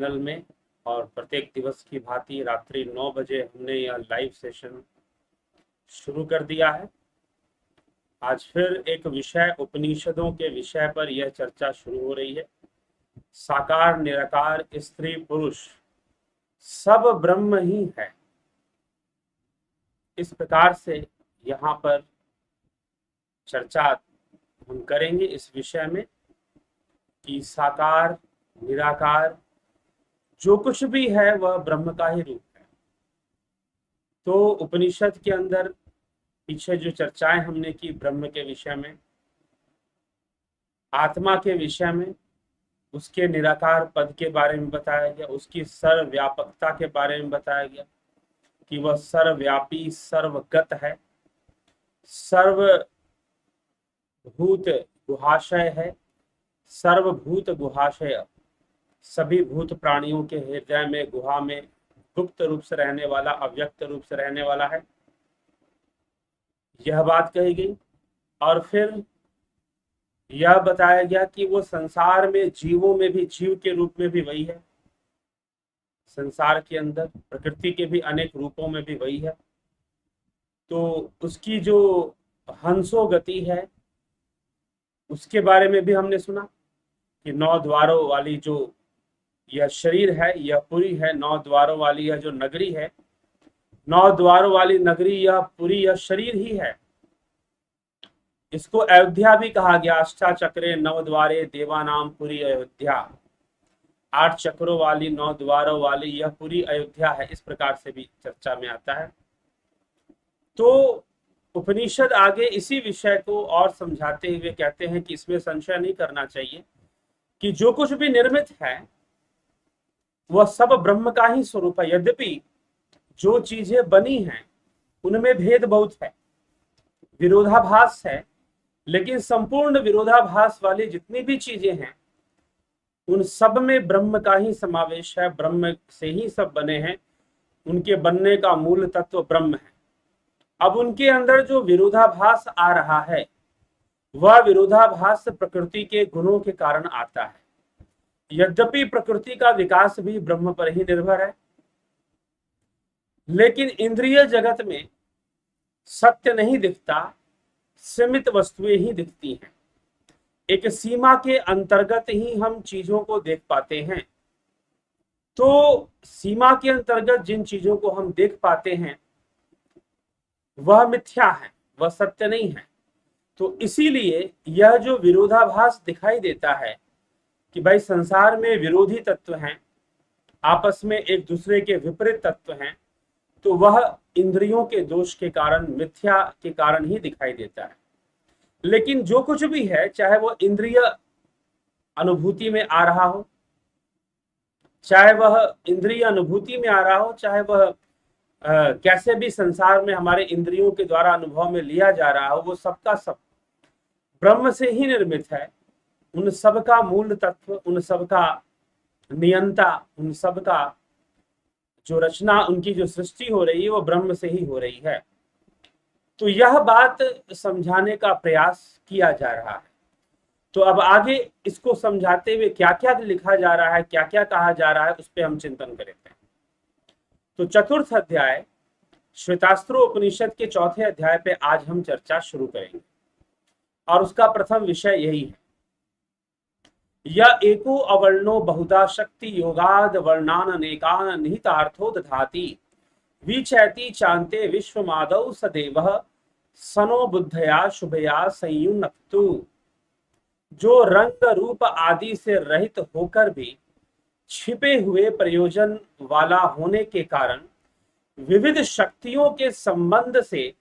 Channel में। और प्रत्येक दिवस की भांति रात्रि 9 बजे हमने यह लाइव सेशन शुरू कर दिया है। आज फिर एक विषय उपनिषदों के विषय पर यह चर्चा शुरू हो रही है। साकार निराकार स्त्री पुरुष सब ब्रह्म ही है। इस प्रकार से यहाँ पर चर्चा हम करेंगे इस विषय में कि साकार निराकार जो कुछ भी है वह ब्रह्म का ही रूप है। तो उपनिषद के अंदर पीछे जो चर्चाएं हमने की ब्रह्म के विषय में, आत्मा के विषय में, उसके निराकार पद के बारे में बताया गया, उसकी सर्वव्यापकता के बारे में बताया गया कि वह सर्वव्यापी सर्वगत है, सर्वभूत गुहाशय है, सर्वभूत गुहाशय, सभी भूत प्राणियों के हृदय में गुहा में गुप्त रूप से रहने वाला, अव्यक्त रूप से रहने वाला है, यह बात कही गई। और फिर यह बताया गया कि वो संसार में जीवों में भी जीव के रूप में भी वही है, संसार के अंदर प्रकृति के भी अनेक रूपों में भी वही है। तो उसकी जो हंसो गति है उसके बारे में भी हमने सुना कि 9 द्वारों वाली जो यह शरीर है यह पुरी है, 9 द्वारों वाली यह जो नगरी है, 9 द्वारों वाली नगरी यह पुरी, यह शरीर ही है। इसको अयोध्या भी कहा गया। अष्टा चक्रे 9 द्वारे देवानाम पुरी अयोध्या। 8 चक्रों वाली 9 द्वारों वाली यह पूरी अयोध्या है, इस प्रकार से भी चर्चा में आता है। तो उपनिषद आगे इसी विषय को और समझाते हुए कहते हैं कि इसमें संशय नहीं करना चाहिए कि जो कुछ भी निर्मित है वह सब ब्रह्म का ही स्वरूप है। यद्यपि जो चीजें बनी हैं उनमें भेद बहुत है, विरोधाभास है, लेकिन संपूर्ण विरोधाभास वाली जितनी भी चीजें हैं उन सब में ब्रह्म का ही समावेश है, ब्रह्म से ही सब बने हैं, उनके बनने का मूल तत्व ब्रह्म है। अब उनके अंदर जो विरोधाभास आ रहा है वह विरोधाभास प्रकृति के गुणों के कारण आता है। यद्यपि प्रकृति का विकास भी ब्रह्म पर ही निर्भर है, लेकिन इंद्रिय जगत में सत्य नहीं दिखता, सीमित वस्तुएं ही दिखती हैं। एक सीमा के अंतर्गत ही हम चीजों को देख पाते हैं। तो सीमा के अंतर्गत जिन चीजों को हम देख पाते हैं वह मिथ्या है, वह सत्य नहीं है। तो इसीलिए यह जो विरोधाभास दिखाई देता है कि भाई संसार में विरोधी तत्व हैं, आपस में एक दूसरे के विपरीत तत्व हैं, तो वह इंद्रियों के दोष के कारण, मिथ्या के कारण ही दिखाई देता है। लेकिन जो कुछ भी है, चाहे वो इंद्रिय अनुभूति में आ रहा हो, चाहे वह इंद्रिय अनुभूति में आ रहा हो, चाहे वह कैसे भी संसार में हमारे इंद्रियों के द्वारा अनुभव में लिया जा रहा हो, वो सबका सब ब्रह्म से ही निर्मित है। उन सब का मूल तत्व, उन सब का नियंता, उन सब का जो रचना, उनकी जो सृष्टि हो रही है वो ब्रह्म से ही हो रही है। तो यह बात समझाने का प्रयास किया जा रहा है। तो अब आगे इसको समझाते हुए क्या क्या लिखा जा रहा है, क्या क्या कहा जा रहा है, उस पर हम चिंतन करेंगे। तो चतुर्थ अध्याय श्वेतास्त्रो उपनिषद के चौथे अध्याय पे आज हम चर्चा शुरू करेंगे और उसका प्रथम विषय यही है, यह एको अवर्णो बहुधा शक्ति योगाद वर्णान अनेकान निहितार्थो दधाति विचैति चांते विश्वमादौ सदेवः सनो बुद्धया शुभया संयुनक्तु। जो रंग रूप आदि से रहित होकर भी छिपे हुए प्रयोजन वाला होने के कारण विविध शक्तियों के संबंध से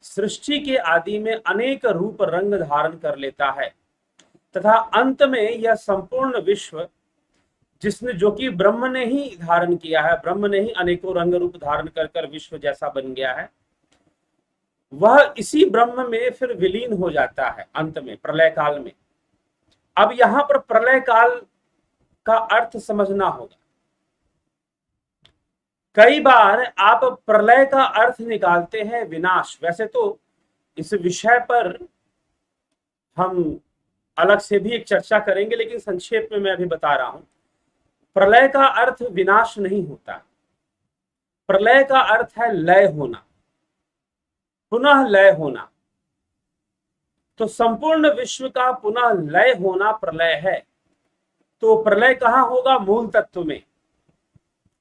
सृष्टि के आदि में अनेक रूप रंग धारण कर लेता है, तथा अंत में यह संपूर्ण विश्व जिसने, जो कि ब्रह्म ने ही धारण किया है, ब्रह्म ने ही अनेकों रंग रूप धारण कर कर विश्व जैसा बन गया है, वह इसी ब्रह्म में फिर विलीन हो जाता है अंत में, प्रलय काल में। अब यहां पर प्रलय काल का अर्थ समझना होगा। कई बार आप प्रलय का अर्थ निकालते हैं विनाश। वैसे तो इस विषय पर हम अलग से भी एक चर्चा करेंगे, लेकिन संक्षेप में मैं अभी बता रहा हूं प्रलय का अर्थ विनाश नहीं होता, प्रलय का अर्थ है लय होना, पुनः लय होना। तो संपूर्ण विश्व का पुनः लय होना प्रलय है। तो प्रलय कहां होगा? मूल तत्व में,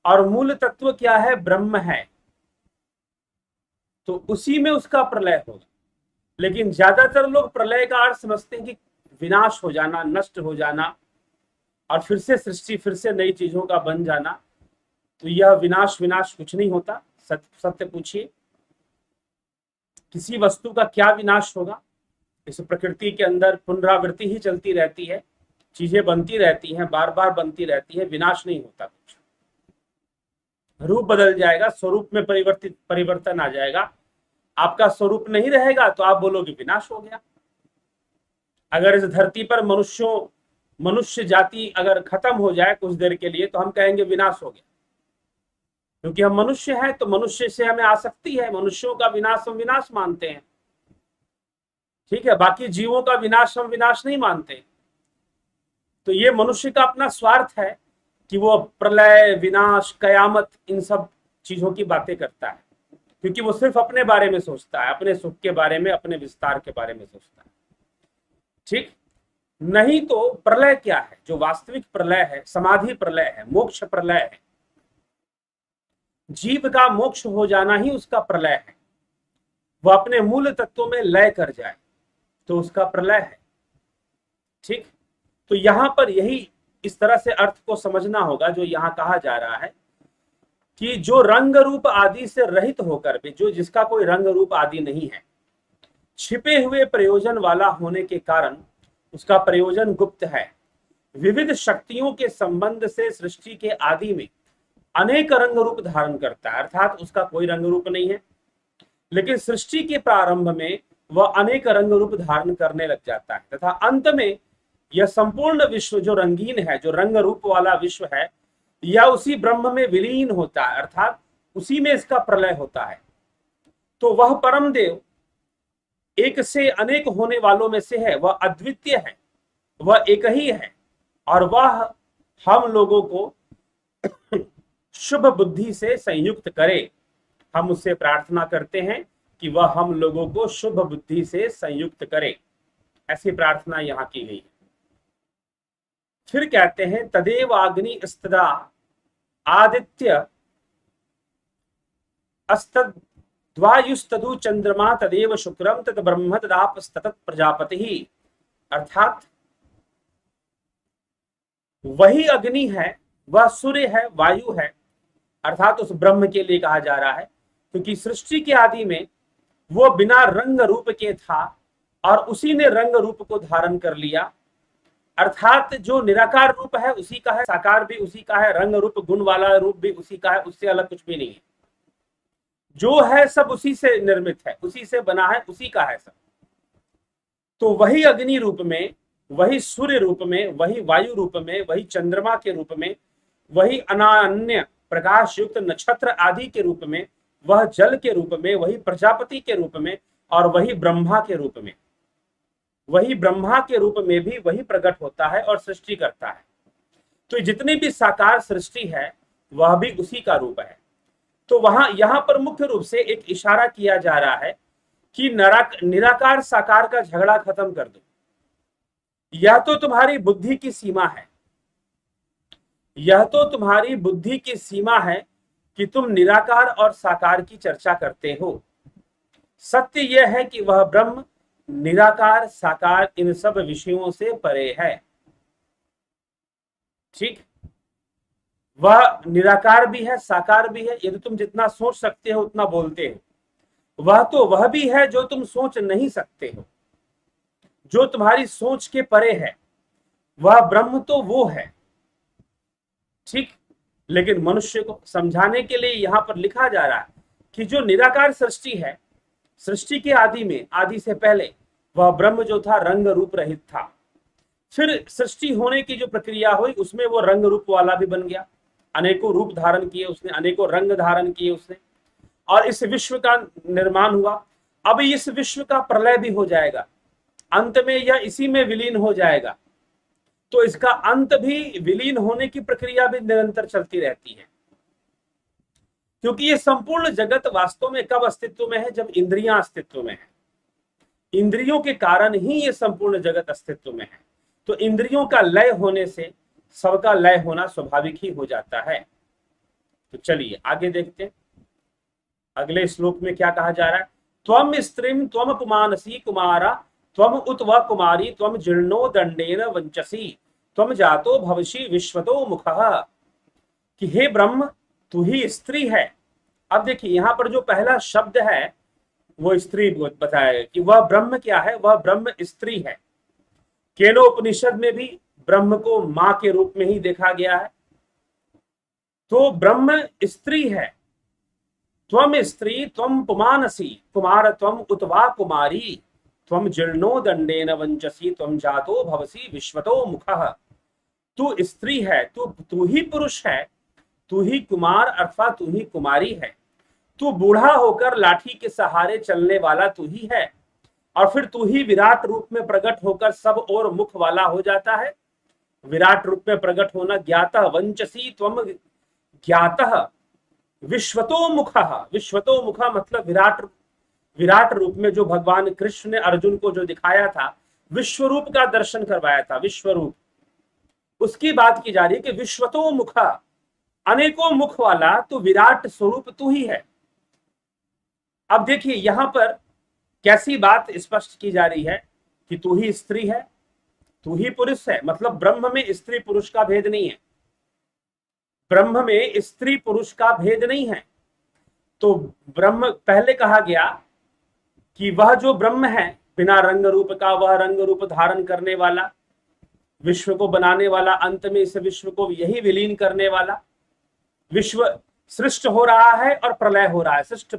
और मूल तत्व क्या है? ब्रह्म है, तो उसी में उसका प्रलय होगा। लेकिन ज्यादातर लोग प्रलय का अर्थ समझते हैं कि विनाश हो जाना, नष्ट हो जाना, और फिर से सृष्टि, फिर से नई चीजों का बन जाना। तो यह विनाश विनाश कुछ नहीं होता। सत्य पूछिए, किसी वस्तु का क्या विनाश होगा? इस प्रकृति के अंदर पुनरावृत्ति ही चलती रहती है, चीजें बनती रहती हैं, बार बार बनती रहती है, विनाश नहीं होता कुछ। रूप बदल जाएगा, स्वरूप में परिवर्तन आ जाएगा। आपका स्वरूप नहीं रहेगा तो आप बोलोगे विनाश हो गया। अगर इस धरती पर मनुष्य जाति अगर खत्म हो जाए कुछ देर के लिए तो हम कहेंगे विनाश हो गया, क्योंकि हम मनुष्य हैं, तो मनुष्य से हमें आसक्ति है, मनुष्यों का विनाश हम विनाश मानते हैं। ठीक है, बाकी जीवों का विनाश हम विनाश नहीं मानते। तो ये मनुष्य का अपना स्वार्थ है कि वो प्रलय, विनाश, कयामत, इन सब चीजों की बातें करता है, क्योंकि वो सिर्फ अपने बारे में सोचता है, अपने सुख के बारे में, अपने विस्तार के बारे में सोचता है। ठीक, नहीं तो प्रलय क्या है? जो वास्तविक प्रलय है, समाधि प्रलय है, मोक्ष प्रलय है। जीव का मोक्ष हो जाना ही उसका प्रलय है। वह अपने मूल तत्वों में लय कर जाए तो उसका प्रलय है। ठीक, तो यहां पर यही इस तरह से अर्थ को समझना होगा जो यहां कहा जा रहा है कि जो रंग रूप आदि से रहित होकर भी, जो जिसका कोई रंग रूप आदि नहीं है, छिपे हुए प्रयोजन वाला होने के कारण उसका प्रयोजन गुप्त है। विविध शक्तियों के संबंध से सृष्टि के आदि में अनेक रंग रूप धारण करता है, अर्थात उसका कोई रंग रूप नहीं है, लेकिन सृष्टि के प्रारंभ में वह अनेक रंग रूप धारण करने लग जाता है, तथा अंत में यह संपूर्ण विश्व जो रंगीन है, जो रंग रूप वाला विश्व है, यह उसी ब्रह्म में विलीन होता है, अर्थात उसी में इसका प्रलय होता है। तो वह परम देव एक से अनेक होने वालों में से है, वह अद्वितीय है, वह एक ही है, और वह हम लोगों को शुभ बुद्धि से संयुक्त करे। हम उससे प्रार्थना करते हैं कि वह हम लोगों को शुभ बुद्धि से संयुक्त करे, ऐसी प्रार्थना यहां की गई है। फिर कहते हैं तदेव अग्नि स्तदा आदित्य अस्तद्वायुस्तदु चंद्रमा तदेव शुक्रम तद ब्रह्म तदापस्ततत प्रजापति। अर्थात वही अग्नि है, वह सूर्य है, वायु है, अर्थात उस ब्रह्म के लिए कहा जा रहा है, क्योंकि सृष्टि के आदि में वो बिना रंग रूप के था और उसी ने रंग रूप को धारण कर लिया। अर्थात जो निराकार रूप है उसी का है, साकार भी उसी का है, रंग रूप गुण वाला रूप भी उसी का है, उससे अलग कुछ भी नहीं है। जो है सब उसी से निर्मित है, उसी से बना है, उसी का है सब। तो वही अग्नि रूप में, वही सूर्य रूप में, वही वायु रूप में, वही चंद्रमा के रूप में, वही अनान्य प्रकाश युक्त नक्षत्र आदि के रूप में, वह जल के रूप में, वही प्रजापति के रूप में, और वही ब्रह्मा के रूप में, वही ब्रह्मा के रूप में भी वही प्रकट होता है और सृष्टि करता है। तो जितनी भी साकार सृष्टि है वह भी उसी का रूप है। तो वहां यहां पर मुख्य रूप से एक इशारा किया जा रहा है कि निराकार साकार का झगड़ा खत्म कर दो। यह तो तुम्हारी बुद्धि की सीमा है, यह तो तुम्हारी बुद्धि की सीमा है कि तुम निराकार और साकार की चर्चा करते हो। सत्य यह है कि वह ब्रह्म निराकार साकार इन सब विषयों से परे है। ठीक, वह निराकार भी है, साकार भी है, यदि तुम जितना सोच सकते हो उतना बोलते हो। वह तो वह भी है जो तुम सोच नहीं सकते हो, जो तुम्हारी सोच के परे है, वह ब्रह्म तो वो है। ठीक, लेकिन मनुष्य को समझाने के लिए यहां पर लिखा जा रहा है कि जो निराकार सृष्टि है, सृष्टि के आदि में, आदि से पहले वह ब्रह्म जो था रंग रूप रहित था। फिर सृष्टि होने की जो प्रक्रिया हुई उसमें वो रंग रूप वाला भी बन गया, अनेकों रूप धारण किए उसने, अनेकों रंग धारण किए उसने, और इस विश्व का निर्माण हुआ। अब इस विश्व का प्रलय भी हो जाएगा, अंत में यह इसी में विलीन हो जाएगा। तो इसका अंत भी, विलीन होने की प्रक्रिया भी निरंतर चलती रहती है। क्योंकि ये संपूर्ण जगत वास्तव में कब अस्तित्व में है? जब इंद्रियां अस्तित्व में है। इंद्रियों के कारण ही ये संपूर्ण जगत अस्तित्व में है। तो इंद्रियों का लय होने से सबका लय होना स्वाभाविक ही हो जाता है। तो चलिए आगे देखते हैं अगले श्लोक में क्या कहा जा रहा है। त्वम स्त्रीम त्वम पुमानसी कुमारा त्वम उत व कुमारी त्वम जीर्णो दंडेन वंचसी त्वम जातो भवसी विश्वतो मुखः, कि हे ब्रह्म तू ही स्त्री है। अब देखिए यहां पर जो पहला शब्द है वो स्त्री बताया कि वह ब्रह्म क्या है? वह ब्रह्म स्त्री है। केनोपनिषद में भी ब्रह्म को मां के रूप में ही देखा गया है। तो ब्रह्म स्त्री है। त्वम स्त्री त्वम पुमानसी कुमार त्वम उतवा कुमारी त्वम जीर्णो दंडेन वंचसी त्वम जातो भवसी विश्वतो मुखः। तू स्त्री है, तू ही पुरुष है, तू ही कुमार अथवा तू ही कुमारी है। तू बूढ़ा होकर लाठी के सहारे चलने वाला तू ही है, और फिर तू ही विराट रूप में प्रकट होकर सब और मुख वाला हो जाता है। विराट रूप में प्रकट होना, ज्ञातः वंचसी त्वम ज्ञातः विश्वतो मुखः। विश्वतो मुखः मतलब विराट रूप में जो भगवान कृष्ण ने अर्जुन को जो दिखाया था, विश्व रूप का दर्शन करवाया था, विश्व रूप, उसकी बात की जा रही है कि विश्वतो मुखः, अनेकों मुख वाला तो विराट स्वरूप तू ही है। अब देखिए यहां पर कैसी बात स्पष्ट की जा रही है कि तू ही स्त्री है, तू ही पुरुष है। मतलब ब्रह्म में स्त्री पुरुष का भेद नहीं है, ब्रह्म में स्त्री पुरुष का भेद नहीं है। तो ब्रह्म, पहले कहा गया कि वह जो ब्रह्म है बिना रंग रूप का, वह रंग रूप धारण करने वाला, विश्व को बनाने वाला, अंत में इस विश्व को यही विलीन करने वाला। विश्व सृष्ट हो रहा है और प्रलय हो रहा है, सृष्ट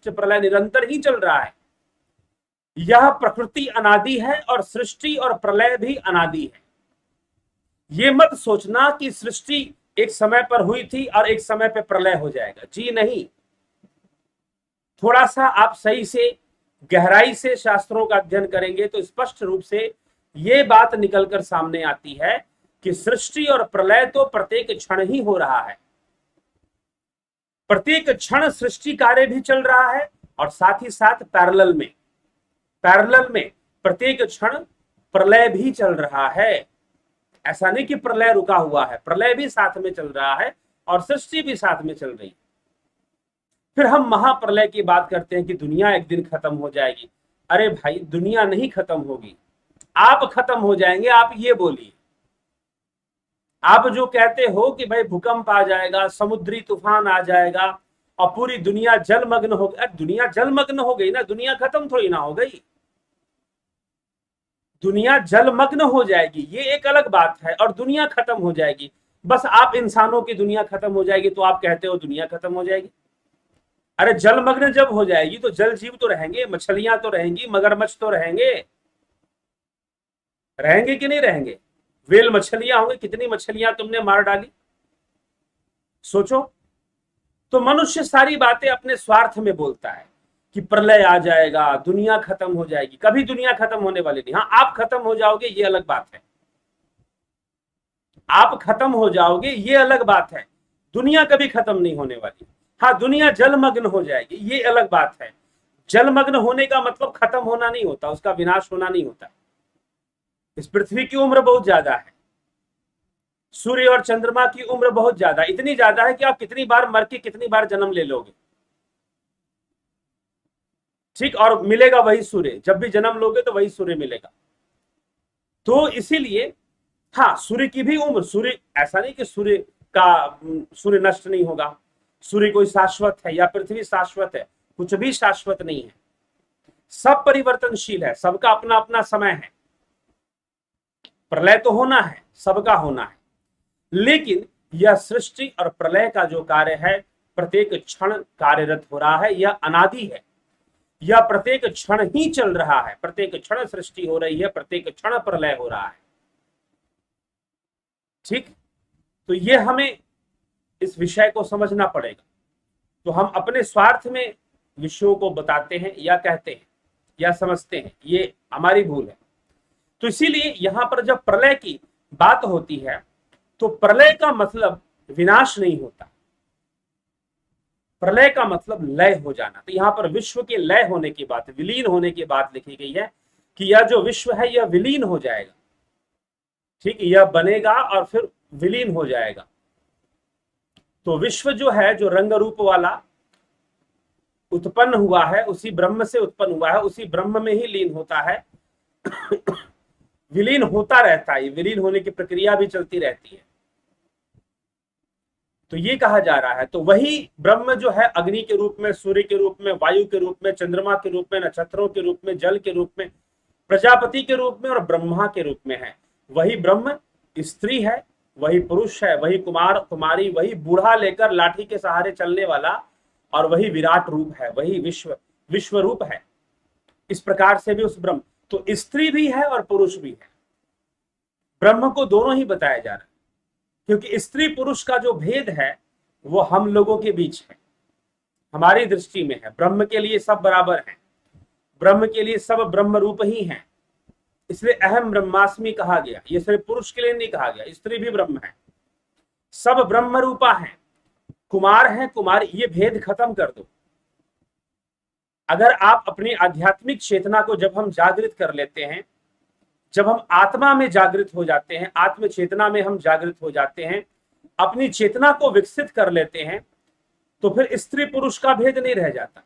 प्रलय निरंतर ही चल रहा है। यह प्रकृति अनादि है और सृष्टि और प्रलय भी अनादि है। ये मत सोचना कि सृष्टि एक समय पर हुई थी और एक समय पर प्रलय हो जाएगा, जी नहीं। थोड़ा सा आप सही से गहराई से शास्त्रों का अध्ययन करेंगे तो स्पष्ट रूप से ये बात निकलकर सामने आती है कि सृष्टि और प्रलय तो प्रत्येक क्षण ही हो रहा है। प्रत्येक क्षण सृष्टि कार्य भी चल रहा है और साथ ही साथ पैरेलल में प्रत्येक क्षण प्रलय भी चल रहा है। ऐसा नहीं कि प्रलय रुका हुआ है, प्रलय भी साथ में चल रहा है और सृष्टि भी साथ में चल रही है। फिर हम महाप्रलय की बात करते हैं कि दुनिया एक दिन खत्म हो जाएगी। अरे भाई, दुनिया नहीं खत्म होगी, आप खत्म हो जाएंगे। आप ये बोलिए, आप जो कहते हो कि भाई भूकंप आ जाएगा, समुद्री तूफान आ जाएगा और पूरी दुनिया जलमग्न हो गई। दुनिया जलमग्न हो गई ना, दुनिया खत्म थोड़ी ना हो गई। दुनिया जलमग्न हो जाएगी ये एक अलग बात है, और दुनिया खत्म हो जाएगी, बस आप इंसानों की दुनिया खत्म हो जाएगी तो आप कहते हो दुनिया खत्म हो जाएगी। अरे जलमग्न जब हो जाएगी तो जल जीव तो रहेंगे, मछलियां तो रहेंगी, मगरमच्छ तो रहेंगे कि नहीं रहेंगे? वेल मछलियां होंगी, कितनी मछलियां तुमने मार डाली, सोचो। तो मनुष्य सारी बातें अपने स्वार्थ में बोलता है कि प्रलय आ जाएगा, दुनिया खत्म हो जाएगी। कभी दुनिया खत्म होने वाली नहीं। हाँ, आप खत्म हो जाओगे ये अलग बात है, आप खत्म हो जाओगे ये अलग बात है, दुनिया कभी खत्म नहीं होने वाली। हाँ, दुनिया जलमग्न हो जाएगी ये अलग बात है। जलमग्न होने का मतलब खत्म होना नहीं होता, उसका विनाश होना नहीं होता। इस पृथ्वी की उम्र बहुत ज्यादा है, सूर्य और चंद्रमा की उम्र बहुत ज्यादा, इतनी ज्यादा है कि आप कितनी बार मर के कितनी बार जन्म ले लोगे, ठीक, और मिलेगा वही सूर्य। जब भी जन्म लोगे तो वही सूर्य मिलेगा। तो इसीलिए हाँ, सूर्य की भी उम्र, सूर्य ऐसा नहीं कि सूर्य नष्ट नहीं होगा, सूर्य कोई शाश्वत है या पृथ्वी शाश्वत है, कुछ भी शाश्वत नहीं है, सब परिवर्तनशील है, सबका अपना अपना समय है। प्रलय तो होना है, सबका होना है, लेकिन यह सृष्टि और प्रलय का जो कार्य है प्रत्येक क्षण कार्यरत हो रहा है, यह अनादि है, यह प्रत्येक क्षण ही चल रहा है, प्रत्येक क्षण सृष्टि हो रही है, प्रत्येक क्षण प्रलय हो रहा है, ठीक। तो ये हमें इस विषय को समझना पड़ेगा। तो हम अपने स्वार्थ में विषयों को बताते हैं या कहते हैं या समझते हैं, ये हमारी भूल है। तो इसीलिए यहां पर जब प्रलय की बात होती है तो प्रलय का मतलब विनाश नहीं होता, प्रलय का मतलब लय हो जाना। तो यहां पर विश्व के लय होने की बात, विलीन होने की बात लिखी गई है कि यह जो विश्व है यह विलीन हो जाएगा, ठीक, यह बनेगा और फिर विलीन हो जाएगा। तो विश्व जो है, जो रंग रूप वाला उत्पन्न हुआ है, उसी ब्रह्म से उत्पन्न हुआ है, उसी ब्रह्म में ही लीन होता है, विलीन होता रहता है, विलीन होने की प्रक्रिया भी चलती रहती है। तो ये कहा जा रहा है, तो वही ब्रह्म जो है अग्नि के रूप में, सूर्य के रूप में, वायु के रूप में, चंद्रमा के रूप में, नक्षत्रों के रूप में, जल के रूप में, प्रजापति के रूप में और ब्रह्मा के रूप में है। वही ब्रह्म स्त्री है, वही पुरुष है, वही कुमार कुमारी, वही बूढ़ा लेकर लाठी के सहारे चलने वाला, और वही विराट रूप है, वही विश्व रूप है। इस प्रकार से भी उस ब्रह्म, तो स्त्री भी है और पुरुष भी है, ब्रह्म को दोनों ही बताया जा रहा है। क्योंकि स्त्री पुरुष का जो भेद है वो हम लोगों के बीच है, हमारी दृष्टि में है। ब्रह्म के लिए सब बराबर हैं, ब्रह्म के लिए सब ब्रह्म रूप ही हैं, इसलिए अहम ब्रह्मास्मि कहा गया। ये सिर्फ पुरुष के लिए नहीं कहा गया, स्त्री भी ब्रह्म है, सब ब्रह्म रूपा है, कुमार है कुमारी, ये भेद खत्म कर दो। अगर आप अपनी आध्यात्मिक चेतना को जब हम जागृत कर लेते हैं, जब हम आत्मा में जागृत हो जाते हैं, आत्म चेतना में हम जागृत हो जाते हैं, अपनी चेतना को विकसित कर लेते हैं, तो फिर स्त्री पुरुष का भेद नहीं रह जाता।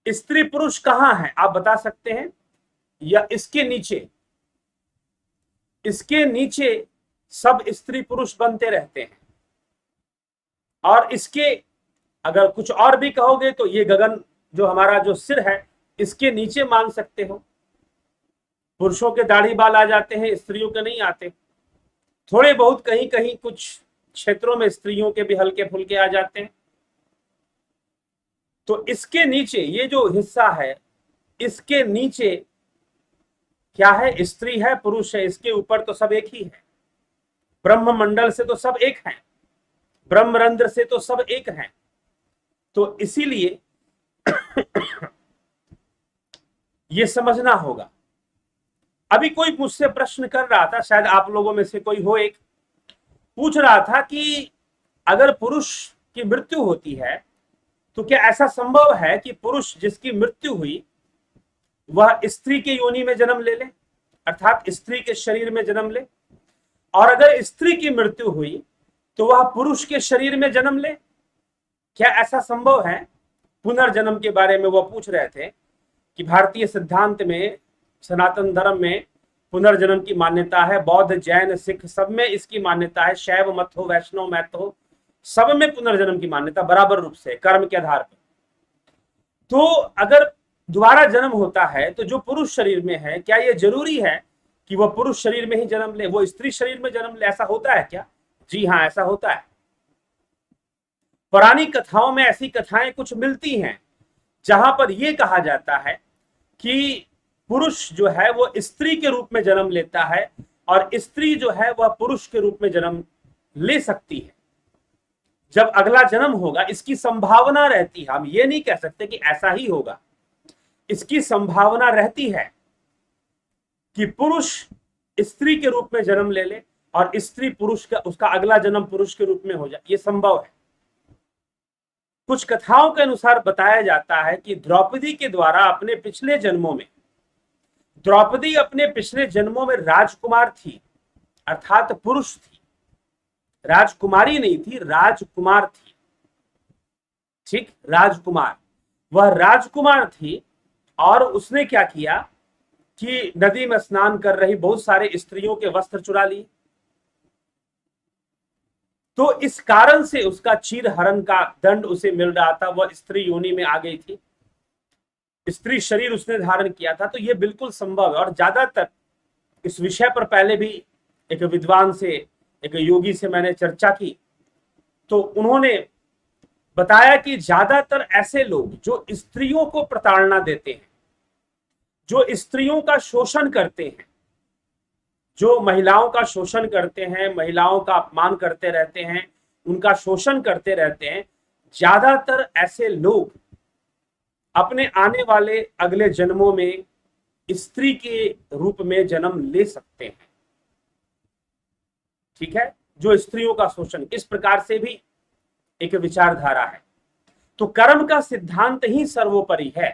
स्त्री पुरुष कहां है आप बता सकते हैं? या इसके नीचे, इसके नीचे सब स्त्री पुरुष बनते रहते हैं। और इसके अगर कुछ और भी कहोगे तो ये गगन जो हमारा जो सिर है, इसके नीचे मान सकते हो। पुरुषों के दाढ़ी बाल आ जाते हैं, स्त्रियों के नहीं आते। थोड़े बहुत कहीं कहीं कुछ क्षेत्रों में स्त्रियों के भी हल्के फुल्के आ जाते हैं। तो इसके नीचे ये जो हिस्सा है, इसके नीचे क्या है? स्त्री है, पुरुष है, इसके ऊपर तो सब एक ही है। ब्रह्म मंडल से तो सब एक हैं, ब्रह्मरंध्र से तो सब एक हैं। तो इसीलिए ये समझना होगा। अभी कोई मुझसे प्रश्न कर रहा था, शायद आप लोगों में से कोई हो, एक पूछ रहा था कि अगर पुरुष की मृत्यु होती है तो क्या ऐसा संभव है कि पुरुष जिसकी मृत्यु हुई वह स्त्री के योनि में जन्म ले ले, अर्थात स्त्री के शरीर में जन्म ले? और अगर स्त्री की मृत्यु हुई तो वह पुरुष के शरीर में जन्म ले? क्या ऐसा संभव है? पुनर्जन्म के बारे में वह पूछ रहे थे कि भारतीय सिद्धांत में, सनातन धर्म में पुनर्जन्म की मान्यता है, बौद्ध जैन सिख सब में इसकी मान्यता है, शैव मत हो वैष्णव मत हो, सब में पुनर्जन्म की मान्यता बराबर रूप से कर्म के आधार पर। तो अगर दोबारा जन्म होता है तो जो पुरुष शरीर में है, क्या यह जरूरी है कि वह पुरुष शरीर में ही जन्म ले, वो स्त्री शरीर में जन्म ले? ऐसा होता है क्या? जी हाँ, ऐसा होता है। पुरानी कथाओं में ऐसी कथाएं कुछ मिलती हैं जहां पर यह कहा जाता है कि पुरुष जो है वो स्त्री के रूप में जन्म लेता है और स्त्री जो है वह पुरुष के रूप में जन्म ले सकती है। जब अगला जन्म होगा, इसकी संभावना रहती है, हम ये नहीं कह सकते कि ऐसा ही होगा, इसकी संभावना रहती है कि पुरुष स्त्री के रूप में जन्म ले ले और स्त्री पुरुष का, उसका अगला जन्म पुरुष के रूप में हो जाए, ये संभव है। कुछ कथाओं के अनुसार बताया जाता है कि द्रौपदी के द्वारा अपने पिछले जन्मों में, द्रौपदी अपने पिछले जन्मों में राजकुमार थी, अर्थात पुरुष थी, राजकुमारी नहीं थी, राजकुमार थी। ठीक, राजकुमार, वह राजकुमार थी और उसने क्या किया कि नदी में स्नान कर रही बहुत सारे स्त्रियों के वस्त्र चुरा लिए। तो इस कारण से उसका चीर हरण का दंड उसे मिल रहा था, वह स्त्री योनि में आ गई थी, स्त्री शरीर उसने धारण किया था। तो यह बिल्कुल संभव है। और ज्यादातर इस विषय पर पहले भी एक विद्वान से, एक योगी से मैंने चर्चा की, तो उन्होंने बताया कि ज्यादातर ऐसे लोग जो स्त्रियों को प्रताड़ना देते हैं, जो स्त्रियों का शोषण करते हैं, जो महिलाओं का शोषण करते हैं, महिलाओं का अपमान करते रहते हैं, उनका शोषण करते रहते हैं, ज्यादातर ऐसे लोग अपने आने वाले अगले जन्मों में स्त्री के रूप में जन्म ले सकते हैं। ठीक है, जो स्त्रियों का शोषण, इस प्रकार से भी एक विचारधारा है। तो कर्म का सिद्धांत ही सर्वोपरि है।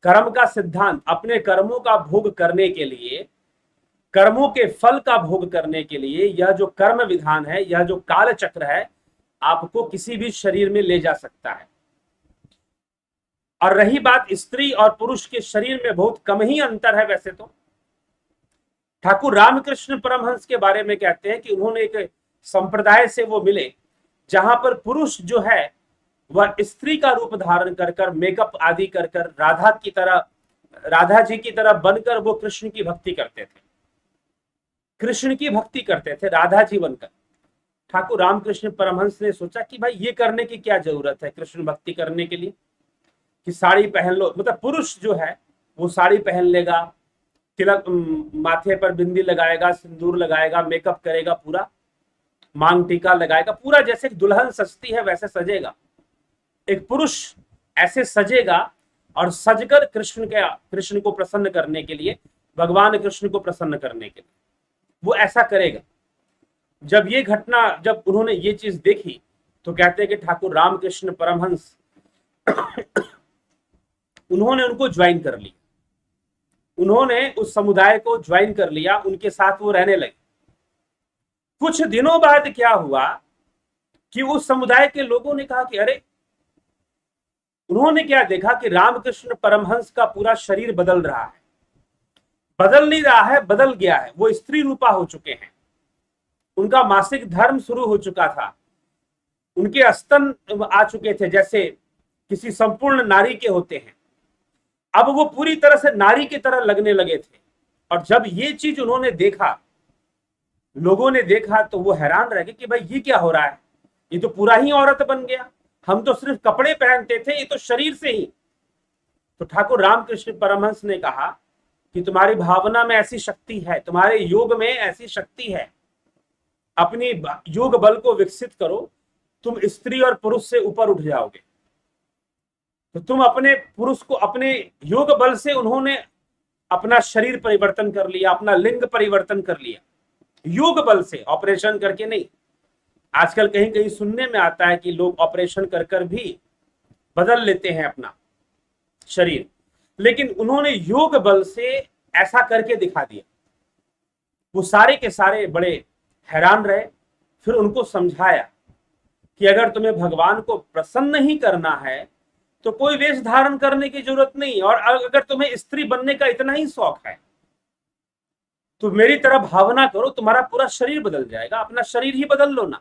कर्म का सिद्धांत अपने कर्मों का भोग करने के लिए, कर्मों के फल का भोग करने के लिए, यह जो कर्म विधान है, यह जो काल चक्र है, आपको किसी भी शरीर में ले जा सकता है। और रही बात स्त्री और पुरुष के शरीर में बहुत कम ही अंतर है। वैसे तो ठाकुर रामकृष्ण परमहंस के बारे में कहते हैं कि उन्होंने एक संप्रदाय से वो मिले जहां पर पुरुष जो है वह स्त्री का रूप धारण कर कर, मेकअप आदि कर कर, राधा जी की तरह बनकर वो कृष्ण की भक्ति करते थे, कृष्ण की भक्ति करते थे राधा जी बनकर। ठाकुर रामकृष्ण परमहंस ने सोचा कि भाई ये करने की क्या जरूरत है कृष्ण भक्ति करने के लिए, कि साड़ी पहन लो, मतलब पुरुष जो है वो साड़ी पहन लेगा, तिलक, माथे पर बिंदी लगाएगा, सिंदूर लगाएगा, मेकअप करेगा, पूरा मांग टीका लगाएगा, पूरा जैसे दुल्हन सजती है वैसे सजेगा। एक पुरुष ऐसे सजेगा और सजकर कृष्ण को प्रसन्न करने के लिए, भगवान कृष्ण को प्रसन्न करने के लिए वो ऐसा करेगा। जब उन्होंने ये चीज देखी तो कहते हैं कि ठाकुर रामकृष्ण परमहंस उन्होंने उनको ज्वाइन कर लिया, उन्होंने उस समुदाय को ज्वाइन कर लिया, उनके साथ वो रहने लगे। कुछ दिनों बाद क्या हुआ कि उस समुदाय के लोगों ने कहा कि अरे, उन्होंने क्या देखा कि रामकृष्ण परमहंस का पूरा शरीर बदल रहा है, बदल नहीं रहा है, बदल गया है, वो स्त्री रूपा हो चुके हैं, उनका मासिक धर्म शुरू हो चुका था, उनके स्तन आ चुके थे जैसे किसी संपूर्ण नारी के होते हैं, अब वो पूरी तरह से नारी की तरह लगने लगे थे। और जब ये चीज उन्होंने देखा, लोगों ने देखा, तो वो हैरान रह गए कि भाई ये क्या हो रहा है, ये तो पूरा ही औरत बन गया, हम तो सिर्फ कपड़े पहनते थे, ये तो शरीर से ही। तो ठाकुर रामकृष्ण परमहंस ने कहा कि तुम्हारी भावना में ऐसी शक्ति है, तुम्हारे योग में ऐसी शक्ति है, अपनी योग बल को विकसित करो, तुम स्त्री और पुरुष से ऊपर उठ जाओगे। तो तुम अपने पुरुष को, अपने योग बल से उन्होंने अपना शरीर परिवर्तन कर लिया, अपना लिंग परिवर्तन कर लिया, योग बल से, ऑपरेशन करके नहीं। आजकल कहीं कहीं सुनने में आता है कि लोग ऑपरेशन कर कर भी बदल लेते हैं अपना शरीर, लेकिन उन्होंने योग बल से ऐसा करके दिखा दिया। वो सारे के सारे बड़े हैरान रहे। फिर उनको समझाया कि अगर तुम्हें भगवान को प्रसन्न ही करना है तो कोई वेश धारण करने की जरूरत नहीं, और अगर तुम्हें स्त्री बनने का इतना ही शौक है तो मेरी तरह भावना करो, तुम्हारा पूरा शरीर बदल जाएगा, अपना शरीर ही बदल लो ना।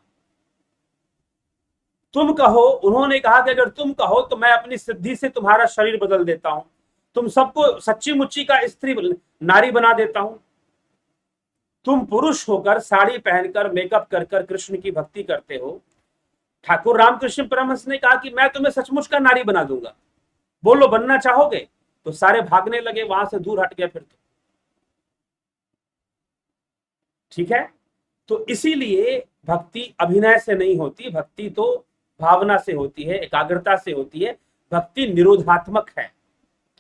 तुम कहो, उन्होंने कहा कि अगर तुम कहो तो मैं अपनी सिद्धि से तुम्हारा शरीर बदल देता हूं, तुम सबको सच्ची मुच्ची का स्त्री नारी बना देता हूं। तुम पुरुष होकर साड़ी पहनकर मेकअप कर कर कृष्ण की भक्ति करते हो। ठाकुर रामकृष्ण परमहंस ने कहा कि मैं तुम्हें सचमुच का नारी बना दूंगा, बोलो बनना चाहोगे? तो सारे भागने लगे, वहां से दूर हट गए फिर तो। ठीक है, तो इसीलिए भक्ति अभिनय से नहीं होती, भक्ति तो भावना से होती है, एकाग्रता से होती है। भक्ति निरोधात्मक है,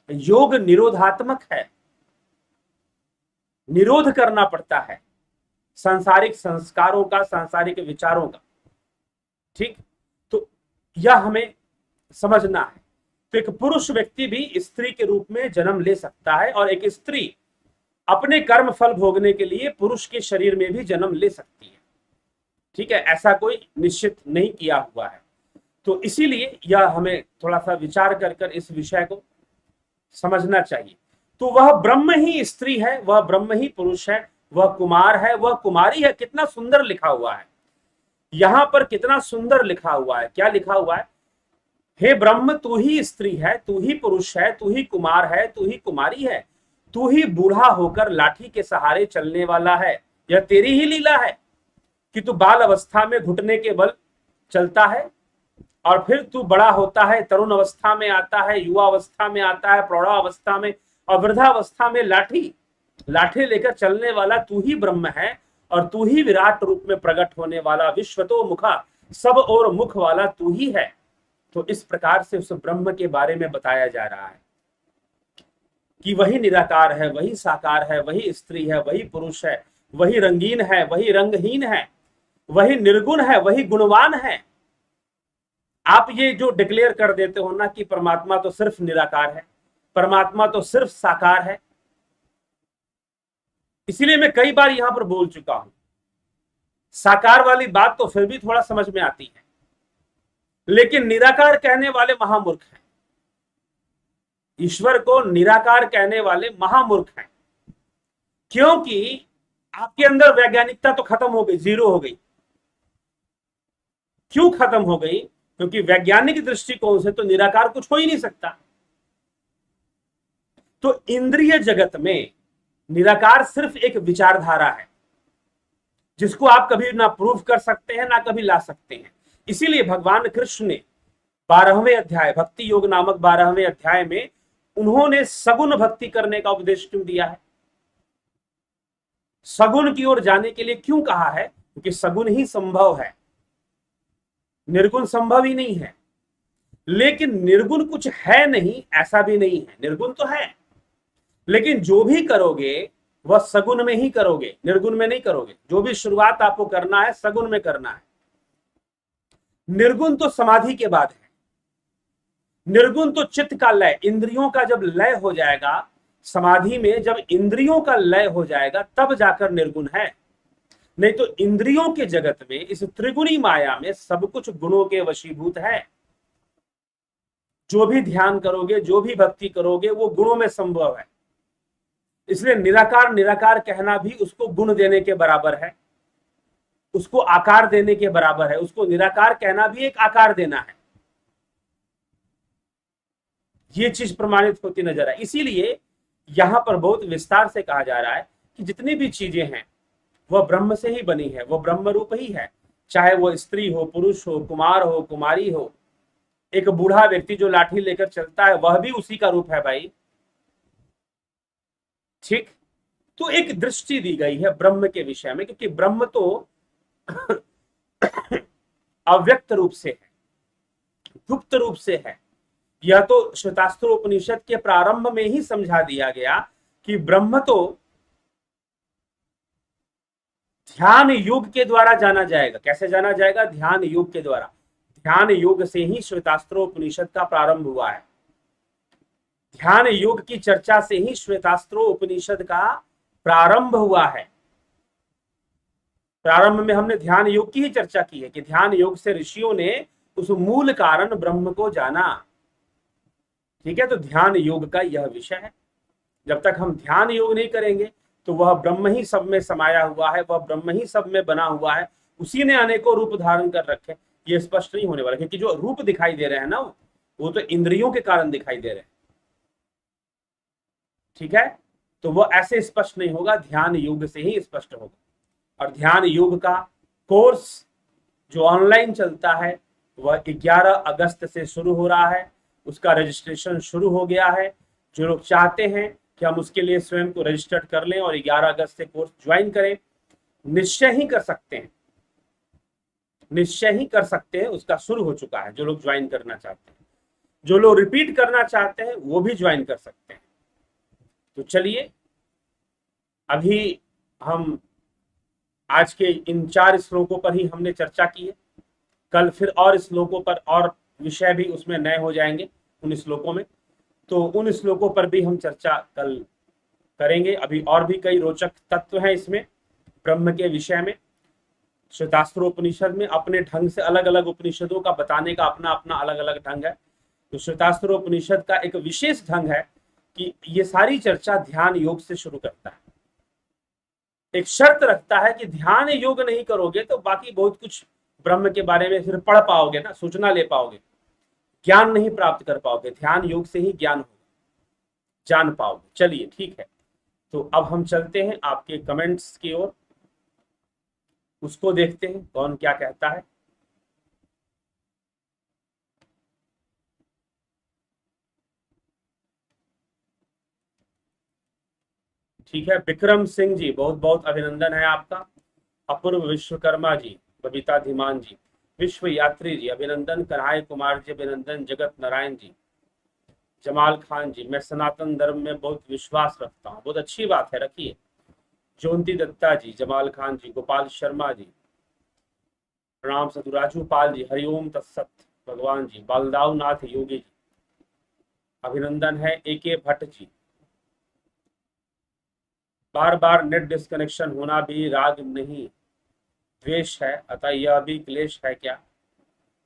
योग निरोधात्मक है, निरोध करना पड़ता है सांसारिक संस्कारों का, सांसारिक विचारों का। ठीक, तो यह हमें समझना है। तो एक पुरुष व्यक्ति भी स्त्री के रूप में जन्म ले सकता है, और एक स्त्री अपने कर्म फल भोगने के लिए पुरुष के शरीर में भी जन्म ले सकती है। ठीक है, ऐसा कोई निश्चित नहीं किया हुआ है। तो इसीलिए यह हमें थोड़ा सा विचार कर कर इस विषय को समझना चाहिए। तो वह ब्रह्म ही स्त्री है, वह ब्रह्म ही पुरुष है, वह कुमार है, वह कुमारी है। कितना सुंदर लिखा हुआ है यहां पर, कितना सुंदर लिखा हुआ है। क्या लिखा हुआ है? हे ब्रह्म, तू ही स्त्री है, तू ही पुरुष है, तू ही कुमार है, तू ही कुमारी है, तू ही बूढ़ा होकर लाठी के सहारे चलने वाला है। यह तेरी ही लीला है कि तू बाल अवस्था में घुटने के बल चलता है, और फिर तू बड़ा होता है, तरुण अवस्था में आता है, युवा अवस्था में आता है, प्रौढ़ा अवस्था में, और वृद्धावस्था में लाठी लेकर चलने वाला तू ही ब्रह्म है, और तू ही विराट रूप में प्रकट होने वाला, विश्वतो मुखा, सब और मुख वाला तू ही है। तो इस प्रकार से उस ब्रह्म के बारे में बताया जा रहा है कि वही निराकार है, वही साकार है, वही स्त्री है, वही पुरुष है, वही रंगीन है, वही रंगहीन है, वही निर्गुण है, वही गुणवान है। आप ये जो डिक्लेयर कर देते हो ना कि परमात्मा तो सिर्फ निराकार है, परमात्मा तो सिर्फ साकार है, इसीलिए मैं कई बार यहां पर बोल चुका हूं, साकार वाली बात तो फिर भी थोड़ा समझ में आती है, लेकिन निराकार कहने वाले महामूर्ख हैं। ईश्वर को निराकार कहने वाले महामूर्ख हैं, क्योंकि आपके अंदर वैज्ञानिकता तो खत्म हो गई, जीरो हो गई। क्यों खत्म हो गई? क्योंकि वैज्ञानिक दृष्टिकोण से तो निराकार कुछ हो ही नहीं सकता। तो इंद्रिय जगत में निराकार सिर्फ एक विचारधारा है, जिसको आप कभी ना प्रूव कर सकते हैं, ना कभी ला सकते हैं। इसीलिए भगवान कृष्ण ने 12वें अध्याय, भक्ति योग नामक 12वें अध्याय में उन्होंने सगुण भक्ति करने का उपदेश क्यों दिया है? सगुण की ओर जाने के लिए क्यों कहा है? क्योंकि सगुण ही संभव है, निर्गुण संभव ही नहीं है। लेकिन निर्गुण कुछ है नहीं ऐसा भी नहीं है, निर्गुण तो है, लेकिन जो भी करोगे वह सगुण में ही करोगे, निर्गुण में नहीं करोगे। जो भी शुरुआत आपको करना है सगुण में करना है। निर्गुण तो समाधि के बाद है, निर्गुण तो चित्त का लय, इंद्रियों का जब लय हो जाएगा समाधि में, जब इंद्रियों का लय हो जाएगा तब जाकर निर्गुण है। नहीं तो इंद्रियों के जगत में, इस त्रिगुणी माया में सब कुछ गुणों के वशीभूत है। जो भी ध्यान करोगे, जो भी भक्ति करोगे, वो गुणों में संभव है। इसलिए निराकार निराकार कहना भी उसको गुण देने के बराबर है, उसको आकार देने के बराबर है। उसको निराकार कहना भी एक आकार देना है। ये चीज प्रमाणित होती नजर आए। इसीलिए यहां पर बहुत विस्तार से कहा जा रहा है कि जितनी भी चीजें हैं वह ब्रह्म से ही बनी है, वह ब्रह्म रूप ही है। चाहे वो स्त्री हो, पुरुष हो, कुमार हो, कुमारी हो, एक बूढ़ा व्यक्ति जो लाठी लेकर चलता है वह भी उसी का रूप है भाई। ठीक, तो एक दृष्टि दी गई है ब्रह्म के विषय में, क्योंकि ब्रह्म तो अव्यक्त रूप से है, गुप्त रूप से है। यह तो श्वेतास्त्र उपनिषद के प्रारंभ में ही समझा दिया गया कि ब्रह्म तो ध्यान योग के द्वारा जाना जाएगा। कैसे जाना जाएगा? ध्यान योग के द्वारा। ध्यान योग से ही श्वेतास्त्रोपनिषद का प्रारंभ हुआ है। ध्यान योग की चर्चा से ही श्वेतास्त्रोपनिषद का प्रारंभ हुआ है। प्रारंभ में हमने ध्यान योग की ही चर्चा की है कि ध्यान योग से ऋषियों ने उस मूल कारण ब्रह्म को जाना। ठीक है, तो ध्यान योग का यह विषय है। जब तक हम ध्यान योग नहीं करेंगे तो वह ब्रह्म ही सब में समाया हुआ है, वह ब्रह्म ही सब में बना हुआ है, उसी ने अनेकों रूप धारण कर रखे। ये स्पष्ट नहीं होने वाला, क्योंकि जो रूप दिखाई दे रहे हैं ना वो तो इंद्रियों के कारण दिखाई दे रहे हैं। ठीक है, तो वो ऐसे स्पष्ट नहीं होगा, ध्यान योग से ही स्पष्ट होगा। और ध्यान योग का कोर्स जो ऑनलाइन चलता है वह 11 अगस्त से शुरू हो रहा है। उसका रजिस्ट्रेशन शुरू हो गया है। जो लोग चाहते हैं कि हम उसके लिए स्वयं को रजिस्टर्ड कर लें और 11 अगस्त से कोर्स ज्वाइन करें, निश्चय ही कर सकते हैं, निश्चय ही कर सकते हैं। उसका शुरू हो चुका है। जो लोग ज्वाइन करना चाहते हैं, जो लोग रिपीट करना चाहते हैं वो भी ज्वाइन कर सकते हैं। तो चलिए, अभी हम आज के इन 4 श्लोकों पर ही हमने चर्चा की है। कल फिर और श्लोकों पर और विषय भी उसमें नए हो जाएंगे उन श्लोकों में, तो उन श्लोकों पर भी हम चर्चा कल करेंगे। अभी और भी कई रोचक तत्व हैं इसमें ब्रह्म के विषय में। श्वेतास्त्रोपनिषद में अपने ढंग से अलग अलग उपनिषदों का बताने का अपना अपना अलग अलग ढंग है। तो श्वेतास्त्रोपनिषद का एक विशेष ढंग है कि ये सारी चर्चा ध्यान योग से शुरू करता है। एक शर्त रखता है कि ध्यान योग नहीं करोगे तो बाकी बहुत कुछ ब्रह्म के बारे में फिर पढ़ पाओगे ना, सूचना ले पाओगे, ज्ञान नहीं प्राप्त कर पाओगे। ध्यान योग से ही ज्ञान होगा, जान पाओगे। चलिए ठीक है, तो अब हम चलते हैं आपके कमेंट्स की ओर, उसको देखते हैं कौन क्या कहता है। ठीक है, विक्रम सिंह जी बहुत बहुत अभिनंदन है आपका। अपूर्व विश्वकर्मा जी, बबीता धीमान जी, विश्व यात्री जी अभिनंदन, कन्हैया कुमार जी अभिनंदन, जगत नारायण जी, जमाल खान जी, मैं सनातन धर्म में बहुत विश्वास रखता हूँ। बहुत अच्छी बात है, रखिए। ज्योति दत्ता जी, जमाल खान जी, गोपाल शर्मा जी, प्रणाम साधु, राजू पाल जी, हरिओम तत्सत भगवान जी, बालदाव नाथ योगी जी, अभिनंदन है। AK भट्ट जी, बार बार नेट डिस्कनेक्शन होना भी राग नहीं द्वेष है, अतः यह भी क्लेश है क्या?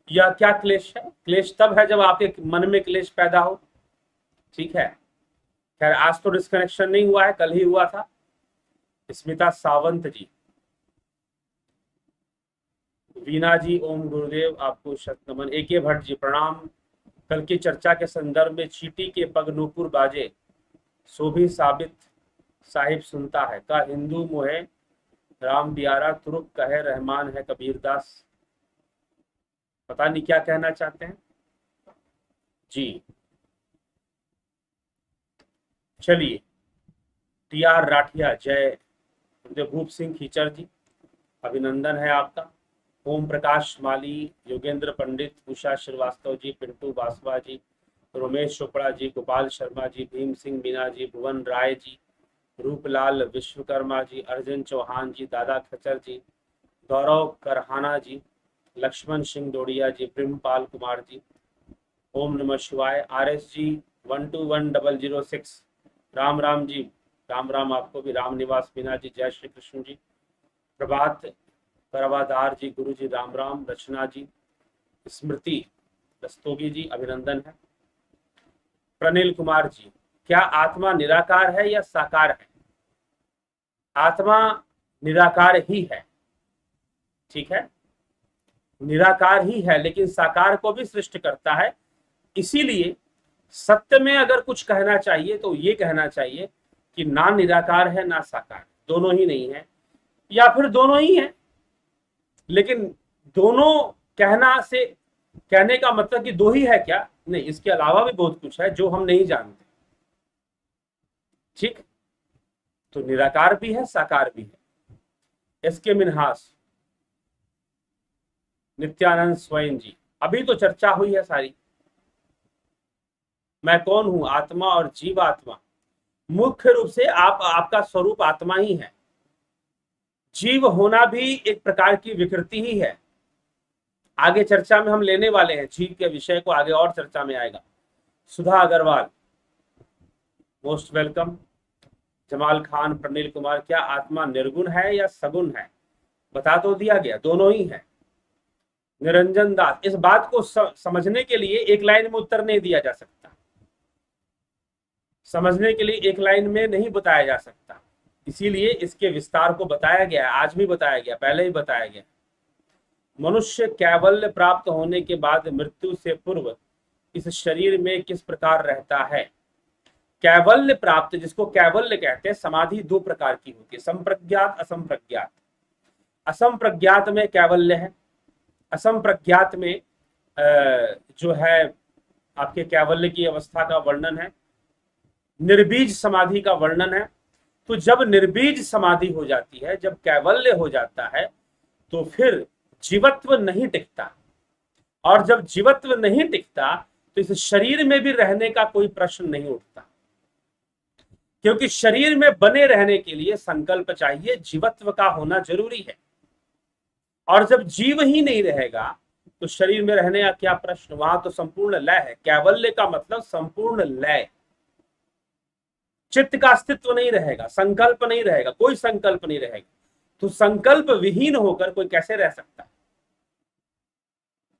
यह क्या क्लेश है? क्लेश तब है जब आपके मन में क्लेश पैदा हो। ठीक है, खैर आज तो डिस्कनेक्शन नहीं हुआ है, कल ही हुआ था। स्मिता सावंत जी, वीना जी, ओम गुरुदेव आपको शत नमन। AK भट्ट जी, प्रणाम। कल की चर्चा के संदर्भ में चीटी के पग नूपुर बाजे सो भी साबित साहिब सुनता है, का हिंदू मोहे राम प्यारा तुरुक कहे रहमान है कबीरदास। पता नहीं क्या कहना चाहते हैं जी। चलिए, TR राठिया, जय भूप सिंह खीचर जी, अभिनंदन है आपका। ओम प्रकाश माली, योगेंद्र पंडित, उषा श्रीवास्तव जी, पिंटू बासवा जी, रोमेश चोपड़ा जी, गोपाल शर्मा जी, भीम सिंह मीना जी, भुवन राय जी, रूपलाल विश्वकर्मा जी, अर्जुन चौहान जी, दादा खचर जी, गौरव करहाना जी, लक्ष्मण सिंह डोडिया जी, प्रेमपाल कुमार जी, ओम नमः शिवाय। RS जी 121006, राम राम जी, राम राम आपको भी। राम निवास मीना जी, जय श्री कृष्ण जी। प्रभात करवादार जी, गुरु जी राम राम। रचना जी, स्मृति रस्तोगी जी, अभिनंदन है। प्रनिल कुमार जी, क्या आत्मा निराकार है या साकार है? आत्मा निराकार ही है, ठीक है, निराकार ही है, लेकिन साकार को भी सृष्टि करता है। इसीलिए सत्य में अगर कुछ कहना चाहिए तो ये कहना चाहिए कि ना निराकार है ना साकार, दोनों ही नहीं है, या फिर दोनों ही है। लेकिन दोनों कहने का मतलब कि दो ही है क्या? नहीं, इसके अलावा भी बहुत कुछ है जो हम नहीं जानते। ठीक, तो निराकार भी है, साकार भी है। SK मिन्हास, नित्यानंद स्वयं जी, अभी तो चर्चा हुई है सारी। मैं कौन हूं? आत्मा और जीवात्मा। मुख्य रूप से आपका स्वरूप आत्मा ही है। जीव होना भी एक प्रकार की विकृति ही है। आगे चर्चा में हम लेने वाले हैं जीव के विषय को, आगे और चर्चा में आएगा। सुधा अग्रवाल, मोस्ट वेलकम। जमाल खान, प्रनिल कुमार, क्या आत्मा निर्गुण है या सगुण है? बता तो दिया गया, दोनों ही है। निरंजन दास, इस बात को समझने के लिए एक लाइन में उत्तर नहीं दिया जा सकता, समझने के लिए एक लाइन में नहीं बताया जा सकता, इसीलिए इसके विस्तार को बताया गया। आज भी बताया गया, पहले ही बताया गया। मनुष्य कैवल्य प्राप्त होने के बाद मृत्यु से पूर्व इस शरीर में किस प्रकार रहता है? कैवल्य प्राप्त, जिसको कैवल्य कहते हैं, समाधि दो प्रकार की होती है, संप्रज्ञात असंप्रज्ञात। असंप्रज्ञात में कैवल्य है, असंप्रज्ञात में जो है आपके कैवल्य की अवस्था का वर्णन है, निर्बीज समाधि का वर्णन है। तो जब निर्बीज समाधि हो जाती है, जब कैवल्य हो जाता है, तो फिर जीवत्व नहीं टिकता, और जब जीवत्व नहीं टिकता तो इस शरीर में भी रहने का कोई प्रश्न नहीं उठता, क्योंकि शरीर में बने रहने के लिए संकल्प चाहिए, जीवत्व का होना जरूरी है। और जब जीव ही नहीं रहेगा तो शरीर में रहने का क्या प्रश्न? वहां तो संपूर्ण लय है। कैवल्य का मतलब संपूर्ण लय, चित्त का अस्तित्व नहीं रहेगा, संकल्प नहीं रहेगा, कोई संकल्प नहीं रहेगा। तो संकल्प विहीन होकर कोई कैसे रह सकता है?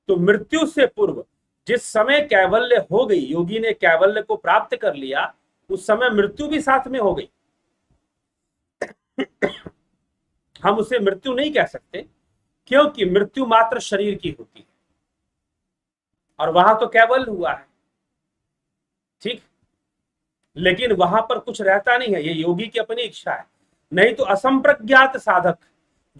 तो मृत्यु से पूर्व जिस समय कैवल्य हो गई, योगी ने कैवल्य को प्राप्त कर लिया, उस समय मृत्यु भी साथ में हो गई। हम उसे मृत्यु नहीं कह सकते, क्योंकि मृत्यु मात्र शरीर की होती है, और वहां तो कैवल्य हुआ है, ठीक। लेकिन वहां पर कुछ रहता नहीं है, ये योगी की अपनी इच्छा है। नहीं तो असंप्रज्ञात साधक,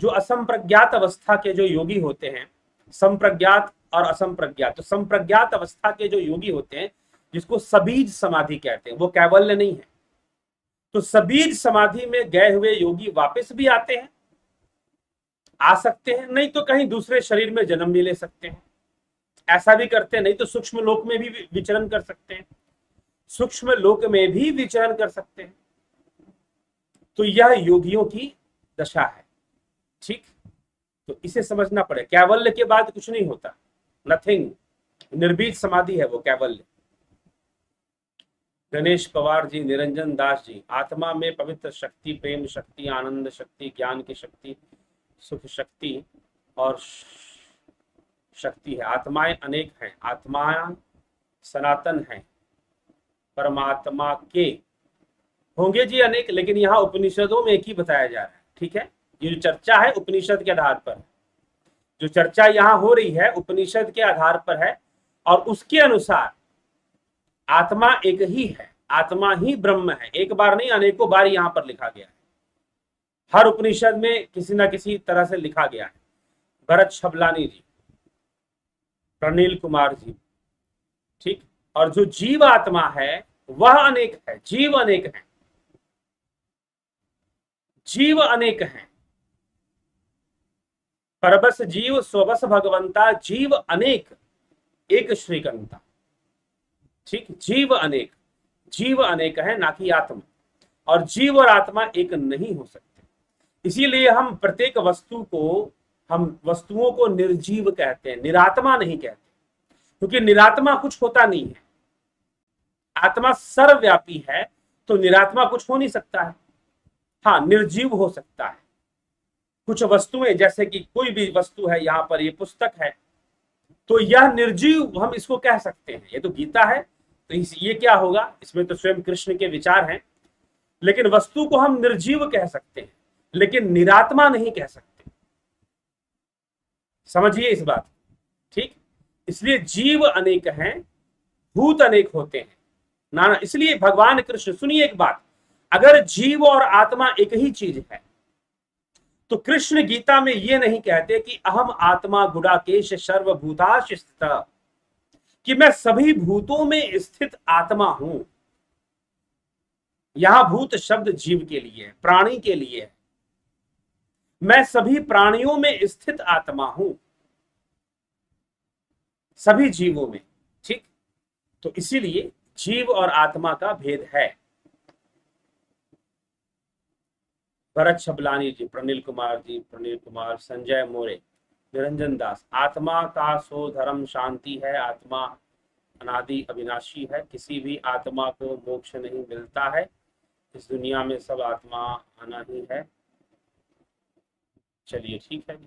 जो असंप्रज्ञात अवस्था के जो योगी होते हैं, संप्रज्ञात और असंप्रज्ञात, तो संप्रज्ञात अवस्था के जो योगी होते हैं, जिसको सबीज समाधि कहते हैं, वो कैवल्य नहीं है। तो सबीज समाधि में गए हुए योगी वापस भी आते हैं, आ सकते हैं, नहीं तो कहीं दूसरे शरीर में जन्म भी ले सकते हैं, ऐसा भी करते हैं। नहीं तो सूक्ष्म लोक में भी विचरण कर सकते हैं, सूक्ष्म लोक में भी विचरण कर सकते हैं। तो यह योगियों की दशा है। ठीक, तो इसे समझना पड़े। कैवल्य के बाद कुछ नहीं होता, नथिंग, निर्बीज समाधि है वो कैवल्य। गणेश पवार जी, निरंजन दास जी, आत्मा में पवित्र शक्ति, प्रेम शक्ति, आनंद शक्ति, ज्ञान की शक्ति, सुख शक्ति और शक्ति है। आत्माएं अनेक हैं, आत्माएं सनातन हैं, परमात्मा के होंगे जी अनेक, लेकिन यहाँ उपनिषदों में एक ही बताया जा रहा है। ठीक है, ये जो चर्चा है उपनिषद के आधार पर, जो चर्चा यहाँ हो रही है उपनिषद के आधार पर है, और उसके अनुसार आत्मा एक ही है, आत्मा ही ब्रह्म है। एक बार नहीं, अनेकों बार यहां पर लिखा गया है, हर उपनिषद में किसी ना किसी तरह से लिखा गया है। भरत छबलानी जी, प्रनील कुमार जी, ठीक। और जो जीव आत्मा है वह अनेक है, जीव अनेक है, जीव अनेक है। परबस जीव स्वबस भगवंता, जीव अनेक एक श्रीकंता। ठीक, जीव अनेक, जीव अनेक है ना कि आत्मा, और जीव और आत्मा एक नहीं हो सकते। इसीलिए हम प्रत्येक वस्तु को, हम वस्तुओं को निर्जीव कहते हैं, निरात्मा नहीं कहते, क्योंकि निरात्मा कुछ होता नहीं है। आत्मा सर्वव्यापी है, तो निरात्मा कुछ हो नहीं सकता है। हाँ, निर्जीव हो सकता है कुछ वस्तुएं, जैसे कि कोई भी वस्तु है, यहां पर ये पुस्तक है, तो यह निर्जीव हम इसको कह सकते हैं। ये तो गीता है, तो ये क्या होगा, इसमें तो स्वयं कृष्ण के विचार हैं। लेकिन वस्तु को हम निर्जीव कह सकते हैं, लेकिन निरात्मा नहीं कह सकते। समझिए इस बात, ठीक। इसलिए जीव अनेक हैं, भूत अनेक होते हैं ना। इसलिए भगवान कृष्ण, सुनिए एक बात, अगर जीव और आत्मा एक ही चीज है तो कृष्ण गीता में ये नहीं कहते कि अहम आत्मा गुडाकेश सर्वभूताश स्थितः, कि मैं सभी भूतों में स्थित आत्मा हूं। यहां भूत शब्द जीव के लिए, प्राणी के लिए है। मैं सभी प्राणियों में स्थित आत्मा हूं, सभी जीवों में। ठीक, तो इसीलिए जीव और आत्मा का भेद है। भरत छबलानी जी, प्रनील कुमार जी, प्रनील कुमार, संजय मोरे, निरंजन दास, आत्मा का सो धर्म शांति है, आत्मा अनादि अविनाशी है, किसी भी आत्मा को मोक्ष नहीं मिलता है, इस दुनिया में सब आत्मा आना ही है। चलिए ठीक है,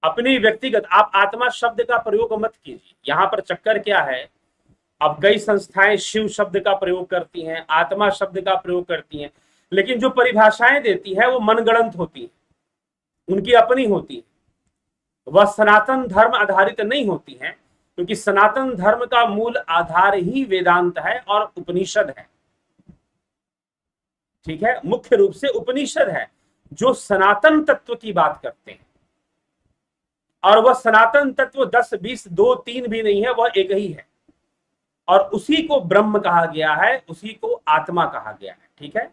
अपनी व्यक्तिगत, आप आत्मा शब्द का प्रयोग मत कीजिए। यहां पर चक्कर क्या है, अब कई संस्थाएं शिव शब्द का प्रयोग करती हैं, आत्मा शब्द का प्रयोग करती हैं, लेकिन जो परिभाषाएं देती है वो मनगढ़ंत होती है, उनकी अपनी होती है, वह सनातन धर्म आधारित नहीं होती है, क्योंकि सनातन धर्म का मूल आधार ही वेदांत है और उपनिषद है। ठीक है, मुख्य रूप से उपनिषद है जो सनातन तत्व की बात करते हैं, और वह सनातन तत्व 10 20 2 3 भी नहीं है, वह एक ही है, और उसी को ब्रह्म कहा गया है, उसी को आत्मा कहा गया है। ठीक है,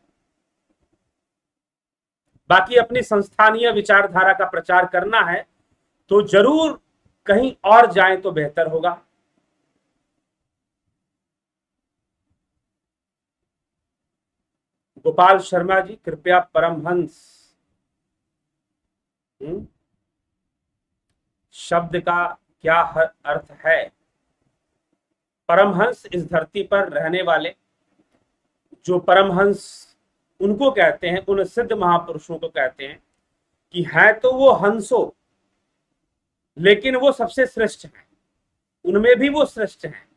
बाकी अपनी संस्थानीय विचारधारा का प्रचार करना है तो जरूर कहीं और जाएं तो बेहतर होगा। गोपाल शर्मा जी, कृपया परमहंस शब्द का क्या अर्थ है? परमहंस इस धरती पर रहने वाले, जो परमहंस उनको कहते हैं, उन सिद्ध महापुरुषों को कहते हैं कि है तो वो हंसो, लेकिन वो सबसे श्रेष्ठ है, उनमें भी वो श्रेष्ठ है।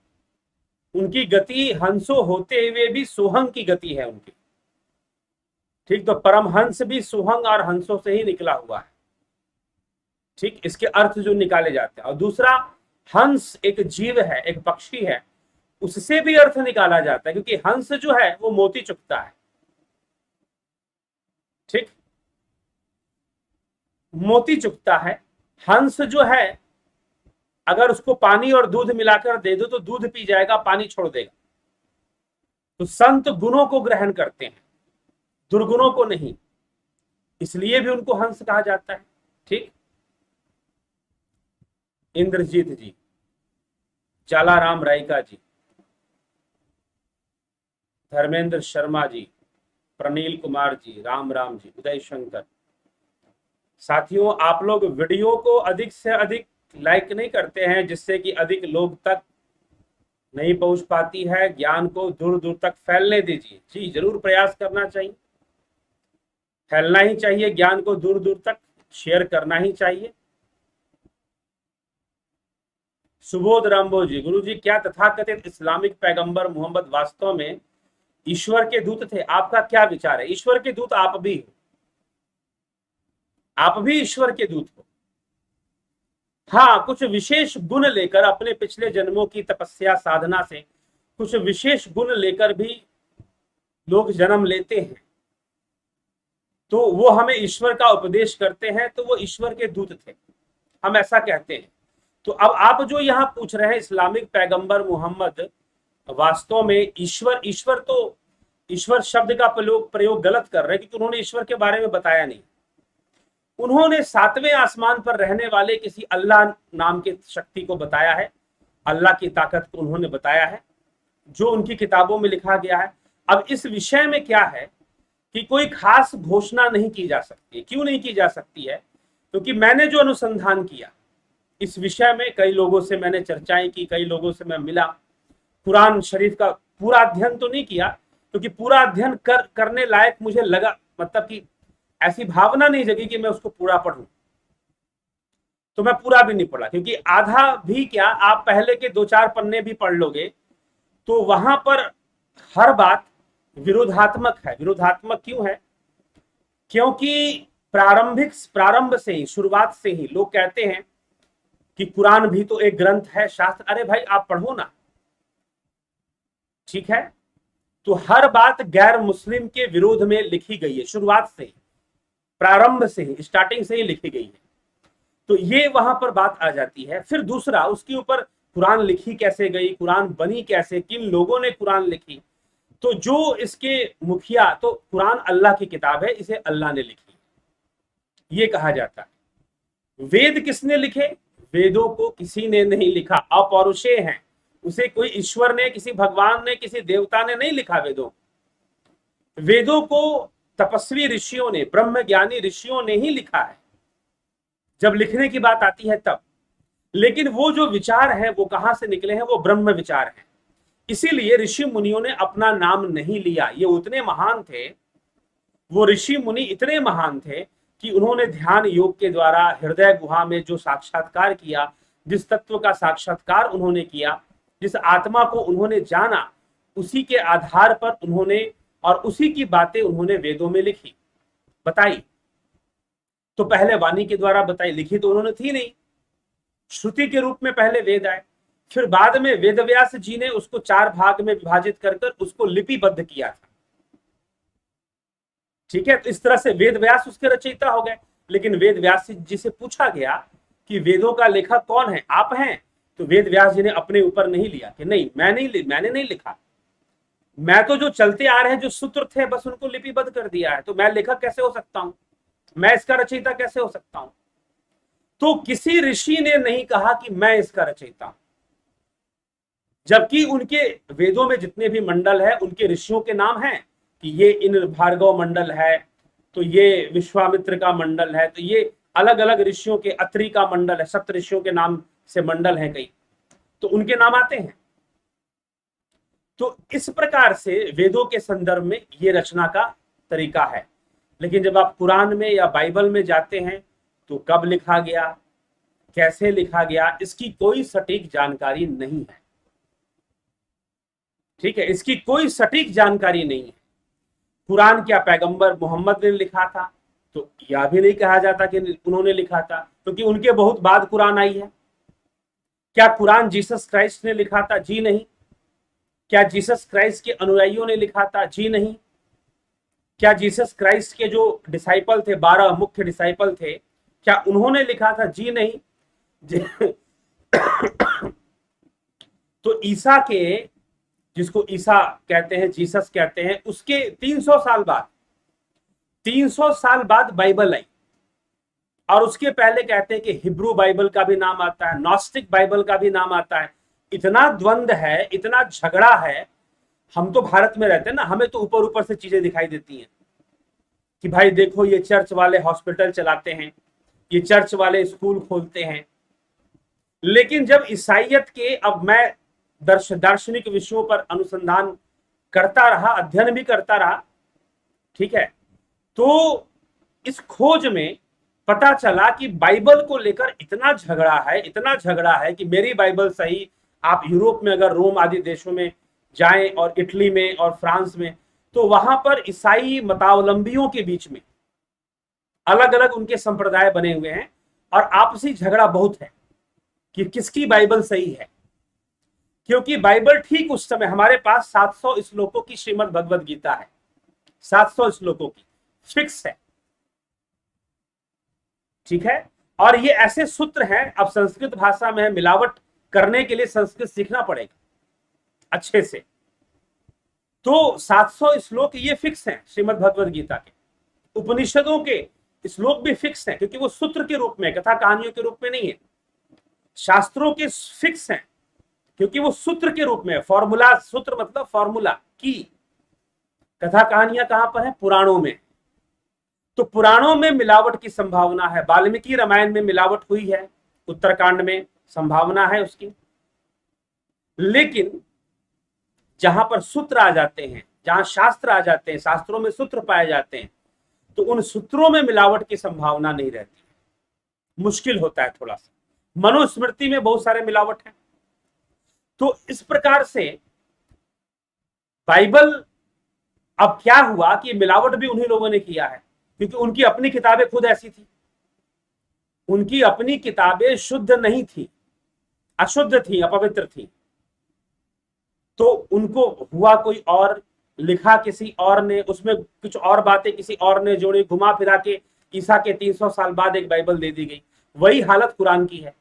उनकी गति हंसो होते हुए भी सोहंग की गति है उनकी। ठीक, तो परमहंस भी सोहंग और हंसों से ही निकला हुआ है। ठीक, इसके अर्थ जो निकाले जाते हैं। और दूसरा, हंस एक जीव है, एक पक्षी है, उससे भी अर्थ निकाला जाता है, क्योंकि हंस जो है वो मोती चुगता है। ठीक, मोती चुगता है। हंस जो है, अगर उसको पानी और दूध मिलाकर दे दो तो दूध पी जाएगा, पानी छोड़ देगा। तो संत गुणों को ग्रहण करते हैं, दुर्गुणों को नहीं, इसलिए भी उनको हंस कहा जाता है। ठीक, इंद्रजीत जी, जालाराम रायका जी, धर्मेंद्र शर्मा जी, प्रनील कुमार जी, राम राम जी, उदय शंकर। साथियों, आप लोग वीडियो को अधिक से अधिक लाइक नहीं करते हैं, जिससे कि अधिक लोग तक नहीं पहुंच पाती है। ज्ञान को दूर दूर तक फैलने दीजिए। जी जरूर प्रयास करना चाहिए, फैलना ही चाहिए, ज्ञान को दूर दूर तक शेयर करना ही चाहिए। सुबोध रामबो जी, गुरु जी क्या तथाकथित इस्लामिक पैगंबर मोहम्मद वास्तव में ईश्वर के दूत थे? आपका क्या विचार है? ईश्वर के दूत आप भी हो, आप भी ईश्वर के दूत हो। हाँ, कुछ विशेष गुण लेकर, अपने पिछले जन्मों की तपस्या साधना से कुछ विशेष गुण लेकर भी लोग जन्म लेते हैं, तो वो हमें ईश्वर का उपदेश करते हैं, तो वो ईश्वर के दूत थे, हम ऐसा कहते हैं। तो अब आप जो यहाँ पूछ रहे हैं, इस्लामिक पैगंबर मोहम्मद वास्तव में ईश्वर, ईश्वर तो ईश्वर शब्द का प्रयोग गलत कर रहे हैं, क्योंकि उन्होंने ईश्वर के बारे में बताया नहीं। उन्होंने सातवें आसमान पर रहने वाले किसी अल्लाह नाम के शक्ति को बताया है, अल्लाह की ताकत को उन्होंने बताया है, जो उनकी किताबों में लिखा गया है। अब इस विषय में क्या है कि कोई खास घोषणा नहीं की जा सकती। क्यों नहीं की जा सकती है? क्योंकि मैंने जो अनुसंधान किया इस विषय में, कई लोगों से मैंने चर्चाएं की, कई लोगों से मैं मिला, कुरान शरीफ का पूरा अध्ययन तो नहीं किया, क्योंकि पूरा अध्ययन करने लायक मुझे लगा, मतलब कि ऐसी भावना नहीं जगी कि मैं उसको पूरा पढ़ूं, तो मैं पूरा भी नहीं पढ़ा। क्योंकि आधा भी क्या, आप पहले के 2-4 पन्ने भी पढ़ लोगे तो वहां पर हर बात विरोधात्मक है। विरोधात्मक क्यों है? क्योंकि प्रारंभ से ही, शुरुआत से ही लोग कहते हैं कि कुरान भी तो एक ग्रंथ है, शास्त्र। अरे भाई आप पढ़ो ना, ठीक है? तो हर बात गैर मुस्लिम के विरोध में लिखी गई है, शुरुआत से ही, प्रारंभ से ही, स्टार्टिंग से ही लिखी गई है। तो ये वहां पर बात आ जाती है। फिर दूसरा, उसके ऊपर कुरान लिखी कैसे गई, कुरान बनी कैसे, किन लोगों ने कुरान लिखी। तो जो इसके मुखिया, तो कुरान अल्लाह की किताब है, इसे अल्लाह ने लिखी, ये कहा जाता है। वेद किसने लिखे? वेदों को किसी ने नहीं लिखा, अपौरुषेय हैं। उसे कोई ईश्वर ने, किसी भगवान ने, किसी देवता ने नहीं लिखा वेदों। वेदों को तपस्वी ऋषियों ने, ब्रह्म ज्ञानी ऋषियों ने ही लिखा है, जब लिखने की बात आती है तब। लेकिन वो जो विचार है वो कहां से निकले हैं? वो ब्रह्म विचार है। इसीलिए ऋषि मुनियों ने अपना नाम नहीं लिया। ये उतने महान थे, वो ऋषि मुनि इतने महान थे कि उन्होंने ध्यान योग के द्वारा हृदय गुहा में जो साक्षात्कार किया, जिस तत्व का साक्षात्कार उन्होंने किया, जिस आत्मा को उन्होंने जाना, उसी के आधार पर उन्होंने, और उसी की बातें उन्होंने वेदों में लिखी, बताई। तो पहले वाणी के द्वारा बताई, लिखी तो उन्होंने थी नहीं, श्रुति के रूप में पहले वेद आए। फिर बाद में वेदव्यास जी ने उसको 4 भाग में विभाजित कर उसको लिपिबद्ध किया था, ठीक है? तो इस तरह से वेद व्यास उसके रचयिता हो गए। लेकिन वेद व्यास जी से पूछा गया कि वेदों का लेखक कौन है? आप हैं? तो वेद व्यास जी ने अपने ऊपर नहीं लिया कि नहीं, मैंने नहीं लिखा, मैं तो जो चलते आ रहे हैं, जो सूत्र थे, बस उनको लिपिबद्ध कर दिया है। तो मैं लेखक कैसे हो सकता हूं? मैं इसका रचयिता कैसे हो सकता हूं? तो किसी ऋषि ने नहीं कहा कि मैं इसका रचयिता हूं, जबकि उनके वेदों में जितने भी मंडल है, उनके ऋषियों के नाम हैं कि ये इन भार्गव मंडल है, तो ये विश्वामित्र का मंडल है, तो ये अलग अलग ऋषियों के, अत्रि का मंडल है, सप्त ऋषियों के नाम से मंडल है कई, तो उनके नाम आते हैं। तो इस प्रकार से वेदों के संदर्भ में ये रचना का तरीका है। लेकिन जब आप कुरान में या बाइबल में जाते हैं, तो कब लिखा गया, कैसे लिखा गया, इसकी कोई सटीक जानकारी नहीं है, ठीक है? इसकी कोई सटीक जानकारी नहीं है। कुरान क्या पैगंबर मोहम्मद ने लिखा था? तो यह भी नहीं कहा जाता कि उन्होंने लिखा था, क्योंकि उनके बहुत बाद कुरान आई है। क्या कुरान जीसस क्राइस्ट ने लिखा था? जी नहीं। क्या जीसस क्राइस्ट के अनुयायियों ने लिखा था? जी नहीं। क्या जीसस क्राइस्ट के जो डिसाइपल थे, 12 मुख्य डिसाइपल थे, क्या उन्होंने लिखा था? जी नहीं। तो ईसा के, जिसको ईसा कहते हैं, जीसस कहते हैं, उसके 300 साल बाद, 300 साल बाद बाइबल आई। और उसके पहले कहते हैं कि हिब्रू बाइबल का भी नाम आता है, नॉस्टिक बाइबल का भी नाम आता है। इतना द्वंद्व है, इतना झगड़ा है, हम तो भारत में रहते हैं ना, हमें तो ऊपर ऊपर से चीजें दिखाई देती हैं कि भाई देखो ये चर्च वाले हॉस्पिटल चलाते हैं, ये चर्च वाले स्कूल खोलते हैं। लेकिन जब ईसाइयत के, अब मैं दार्शनिक विषयों पर अनुसंधान करता रहा, अध्ययन भी करता रहा, ठीक है, तो इस खोज में पता चला कि बाइबल को लेकर इतना झगड़ा है, इतना झगड़ा है कि मेरी बाइबल सही, आप यूरोप में अगर रोम आदि देशों में जाएं और इटली में और फ्रांस में, तो वहां पर ईसाई मतावलंबियों के बीच में अलग अलग उनके संप्रदाय बने हुए हैं और आपसी झगड़ा बहुत है कि किसकी बाइबल सही है। क्योंकि बाइबल ठीक उस समय हमारे पास 700 श्लोकों की श्रीमद् भगवद गीता है, 700 श्लोकों की फिक्स है, ठीक है। और ये ऐसे सूत्र हैं, अब संस्कृत भाषा में मिलावट करने के लिए संस्कृत सीखना पड़ेगा अच्छे से। तो 700 श्लोक ये फिक्स हैं श्रीमद् भगवद गीता के। उपनिषदों के श्लोक भी फिक्स हैं क्योंकि वो सूत्र के रूप में, कथा कहानियों के रूप में नहीं है। शास्त्रों के फिक्स हैं क्योंकि वो सूत्र के रूप में, फॉर्मूला, सूत्र मतलब फॉर्मूला की। कथा कहानियां कहां पर है? पुराणों में। तो पुराणों में मिलावट की संभावना है। वाल्मीकि रामायण में मिलावट हुई है, उत्तरकांड में संभावना है उसकी। लेकिन जहां पर सूत्र आ जाते हैं, जहां शास्त्र आ जाते हैं, शास्त्रों में सूत्र पाए जाते हैं, तो उन सूत्रों में मिलावट की संभावना नहीं रहती, मुश्किल होता है थोड़ा सा। मनुस्मृति में बहुत सारे मिलावट है। तो इस प्रकार से बाइबल, अब क्या हुआ कि मिलावट भी उन्हीं लोगों ने किया है क्योंकि उनकी अपनी किताबें खुद ऐसी थी, उनकी अपनी किताबें शुद्ध नहीं थी, अशुद्ध थी, अपवित्र थी। तो उनको हुआ कोई और, लिखा किसी और ने, उसमें कुछ और बातें किसी और ने जोड़ी, घुमा फिरा के ईसा के 300 साल बाद एक बाइबल दे दी गई। वही हालत कुरान की है,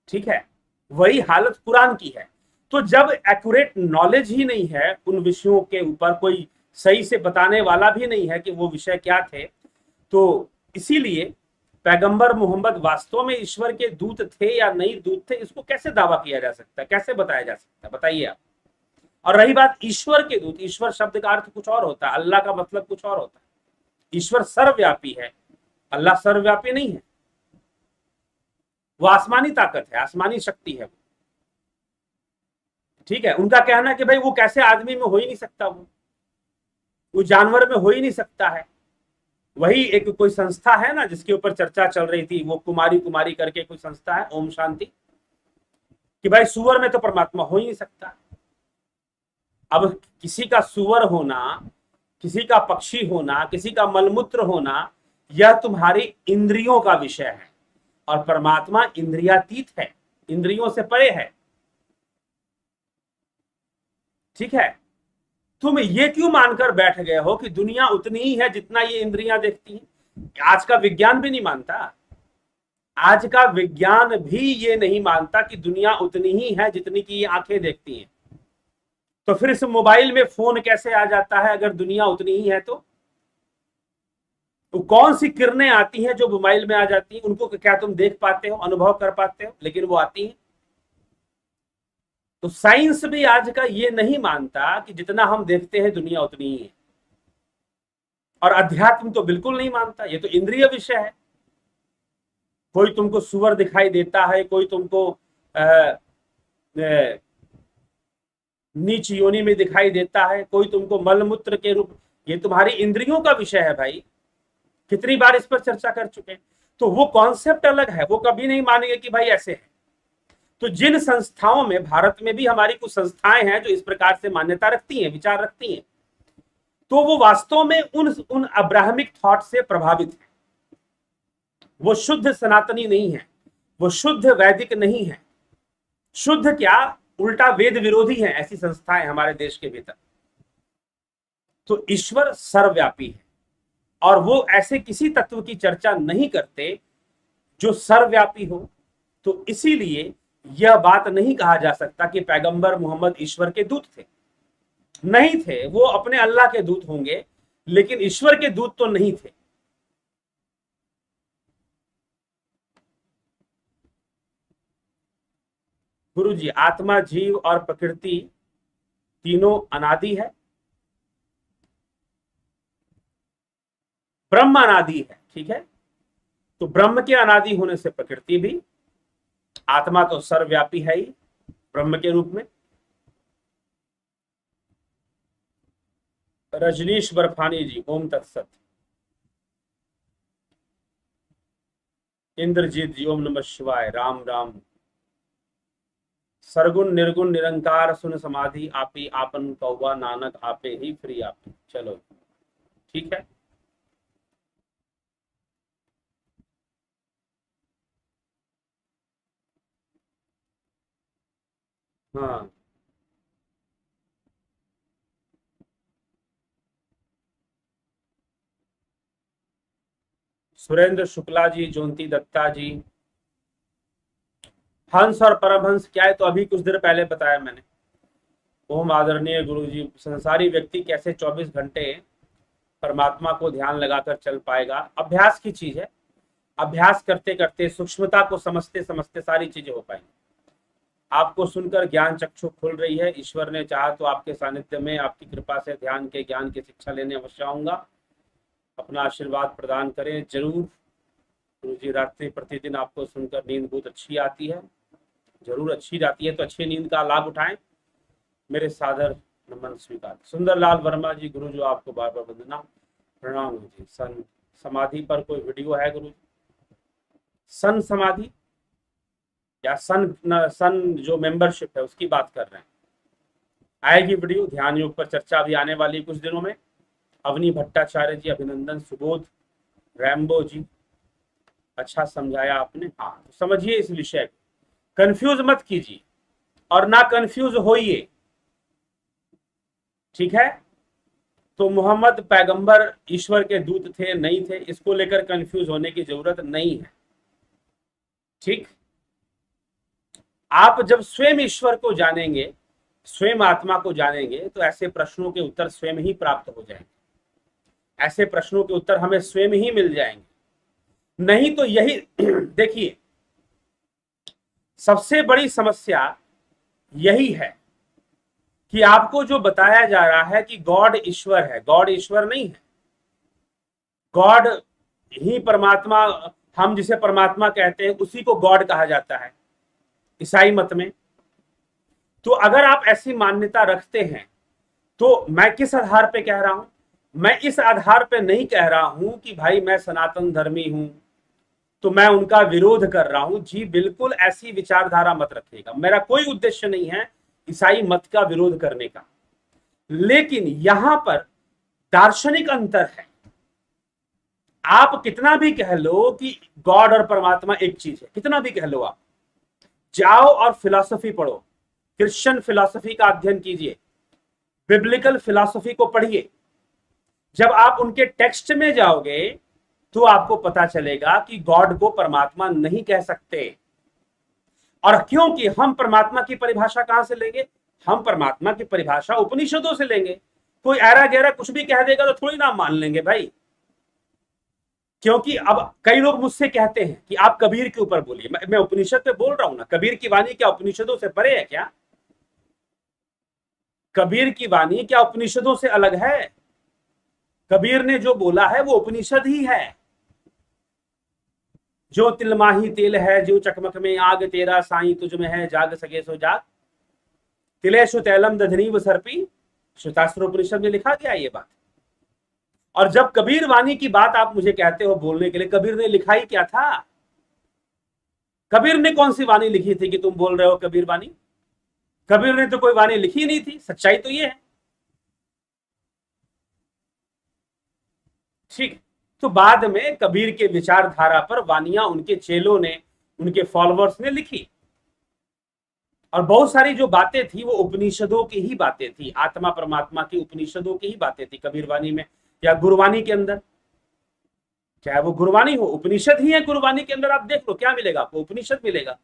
ठीक है, वही हालत कुरान की है। तो जब एक्यूरेट नॉलेज ही नहीं है उन विषयों के ऊपर, कोई सही से बताने वाला भी नहीं है कि वो विषय क्या थे, तो इसीलिए पैगंबर मोहम्मद वास्तव में ईश्वर के दूत थे या नहीं दूत थे, इसको कैसे दावा किया जा सकता है, कैसे बताया जा सकता है, बताइए आप। और रही बात ईश्वर के दूत, ईश्वर शब्द का अर्थ कुछ और होता है, अल्लाह का मतलब कुछ और होता है। ईश्वर सर्वव्यापी है, अल्लाह सर्वव्यापी नहीं है। वो आसमानी ताकत है, आसमानी शक्ति है, ठीक है। उनका कहना है कि भाई वो कैसे आदमी में हो ही नहीं सकता, वो जानवर में हो ही नहीं सकता है। वही एक कोई संस्था है ना जिसके ऊपर चर्चा चल रही थी, वो कुमारी कुमारी करके कोई संस्था है, ओम शांति, कि भाई सुअर में तो परमात्मा हो ही नहीं सकता। अब किसी का सुअर होना, किसी का पक्षी होना, किसी का मलमूत्र होना, यह तुम्हारी इंद्रियों का विषय है और परमात्मा इंद्रियातीत है, इंद्रियों से परे है, ठीक है। तुम ये क्यों मानकर बैठ गए हो कि दुनिया उतनी ही है जितना ये इंद्रियां देखती हैं? आज का विज्ञान भी नहीं मानता, आज का विज्ञान भी ये नहीं मानता कि दुनिया उतनी ही है जितनी की ये आंखें देखती हैं। तो फिर इस मोबाइल में फोन कैसे आ जाता है अगर दुनिया उतनी ही है? तो कौन सी किरणें आती हैं जो मोबाइल में आ जाती हैं? उनको क्या तुम देख पाते हो, अनुभव कर पाते हो? लेकिन वो आती हैं। तो साइंस भी आज का ये नहीं मानता कि जितना हम देखते हैं दुनिया उतनी ही है। और अध्यात्म तो बिल्कुल नहीं मानता, ये तो इंद्रिय विषय है। कोई तुमको सुअर दिखाई देता है, कोई तुमको नीच योनि में दिखाई देता है, कोई तुमको मलमूत्र के रूप, ये तुम्हारी इंद्रियों का विषय है भाई। कितनी बार इस पर चर्चा कर चुके हैं। तो वो कॉन्सेप्ट अलग है, वो कभी नहीं मानेंगे कि भाई ऐसे है। तो जिन संस्थाओं में, भारत में भी हमारी कुछ संस्थाएं हैं जो इस प्रकार से मान्यता रखती हैं, विचार रखती हैं, तो वो वास्तव में उन अब्राहमिक थॉट से प्रभावित है। वो शुद्ध सनातनी नहीं है, वो शुद्ध वैदिक नहीं है। शुद्ध क्या, उल्टा वेद विरोधी है ऐसी संस्थाएं हमारे देश के भीतर। तो ईश्वर सर्वव्यापी है और वो ऐसे किसी तत्व की चर्चा नहीं करते जो सर्वव्यापी हो। तो इसीलिए यह बात नहीं कहा जा सकता कि पैगंबर मोहम्मद ईश्वर के दूत थे, नहीं थे। वो अपने अल्लाह के दूत होंगे लेकिन ईश्वर के दूत तो नहीं थे। गुरु जी, आत्मा, जीव और प्रकृति तीनों अनादि है। ब्रह्म अनादि है, ठीक है। तो ब्रह्म के अनादि होने से प्रकृति भी, आत्मा तो सर्वव्यापी है ही ब्रह्म के रूप में। रजनीश बर्फानी जी, ओम तत्सत। इंद्रजीत जी, ओम नमः शिवाय, राम राम। सरगुण निर्गुण निरंकार सुन समाधि आपी, आपन कौवा नानक आपे ही फ्री आपी। चलो ठीक है। हाँ, सुरेंद्र शुक्ला जी, ज्योति दत्ता जी, हंस और परमहंस क्या है, तो अभी कुछ देर पहले बताया मैंने। ओम आदरणीय गुरु जी, संसारी व्यक्ति कैसे 24 घंटे परमात्मा को ध्यान लगाकर चल पाएगा? अभ्यास की चीज है। अभ्यास करते करते, सूक्ष्मता को समझते समझते सारी चीजें हो पाएंगी। आपको सुनकर ज्ञान चक्षु खुल रही है। ईश्वर ने चाहा तो आपके सानिध्य में, आपकी कृपा से ध्यान के ज्ञान की शिक्षा लेने अवश्य आऊंगा। अपना आशीर्वाद प्रदान करें जरूर। गुरु जी, रात्रि प्रतिदिन आपको सुनकर नींद बहुत अच्छी आती है। जरूर अच्छी जाती है तो अच्छी नींद का लाभ उठाएं। मेरे सादर नमन स्वीकार। सुंदरलाल वर्मा जी, गुरु जो आपको बार बार वंदना, प्रणाम गुरु जी। सन समाधि पर कोई वीडियो है गुरु जी? सन समाधि या सन जो मेंबरशिप है उसकी बात कर रहे हैं? आएगी वीडियो। ध्यान योग पर चर्चा भी आने वाली है कुछ दिनों में। अवनी भट्टाचार्य जी, अभिनंदन। सुबोध, रैम्बो जी, अच्छा समझाया आपने। हाँ, तो समझिए इस विषय को, कंफ्यूज मत कीजिए और ना कंफ्यूज होइए, ठीक है। तो मोहम्मद पैगंबर ईश्वर के दूत थे नहीं थे, इसको लेकर कंफ्यूज होने की जरूरत नहीं है, ठीक। आप जब स्वयं ईश्वर को जानेंगे, स्वयं आत्मा को जानेंगे, तो ऐसे प्रश्नों के उत्तर स्वयं ही प्राप्त हो जाएंगे। ऐसे प्रश्नों के उत्तर हमें स्वयं ही मिल जाएंगे। नहीं तो यही देखिए, सबसे बड़ी समस्या यही है कि आपको जो बताया जा रहा है कि गॉड ईश्वर है, गॉड ईश्वर नहीं है। गॉड ही परमात्मा, हम जिसे परमात्मा कहते हैं उसी को गॉड कहा जाता है ईसाई मत में। तो अगर आप ऐसी मान्यता रखते हैं, तो मैं किस आधार पे कह रहा हूं? मैं इस आधार पे नहीं कह रहा हूं कि भाई मैं सनातन धर्मी हूं तो मैं उनका विरोध कर रहा हूं। जी बिल्कुल, ऐसी विचारधारा मत रखिएगा। मेरा कोई उद्देश्य नहीं है ईसाई मत का विरोध करने का, लेकिन यहां पर दार्शनिक अंतर है। आप कितना भी कह लो कि गॉड और परमात्मा एक चीज है, कितना भी कह लो, आप जाओ और फिलॉसफी पढ़ो, क्रिश्चियन फिलॉसफी का अध्ययन कीजिए, बिब्लिकल फिलॉसफी को पढ़िए। जब आप उनके टेक्स्ट में जाओगे तो आपको पता चलेगा कि गॉड को परमात्मा नहीं कह सकते। और क्योंकि हम परमात्मा की परिभाषा कहां से लेंगे? हम परमात्मा की परिभाषा उपनिषदों से लेंगे। कोई ऐरा गहरा कुछ भी कह देगा तो थोड़ी ना मान लेंगे भाई। क्योंकि अब कई लोग मुझसे कहते हैं कि आप कबीर के ऊपर बोलिए। मैं उपनिषद पे बोल रहा हूं ना। कबीर की वाणी क्या उपनिषदों से परे है क्या? कबीर की वाणी क्या उपनिषदों से अलग है? कबीर ने जो बोला है वो उपनिषद ही है। जो तिलमाही तेल है, जो चकमक में आग, तेरा साईं तुझ में है, जाग सके सो जाग। तिलेशु तैलम दधनीव सर्पी, श्वेतास्त्रोपनिषद में लिखा गया ये बात। और जब कबीर वाणी की बात आप मुझे कहते हो बोलने के लिए, कबीर ने लिखा ही क्या था? कबीर ने कौन सी वाणी लिखी थी कि तुम बोल रहे हो कबीर वाणी? कबीर ने तो कोई वाणी लिखी नहीं थी। सच्चाई तो ये है, ठीक। तो बाद में कबीर के विचारधारा पर वानियां उनके चेलों ने, उनके फॉलोअर्स ने लिखी। और बहुत सारी जो बातें थी वो उपनिषदों की ही बातें थी, आत्मा परमात्मा की उपनिषदों की ही बातें थी कबीर वाणी में या गुरवाणी के अंदर। चाहे वो गुरवाणी हो, उपनिषद ही है। गुरवाणी के अंदर आप देख लो क्या मिलेगा आपको, उपनिषद मिलेगा।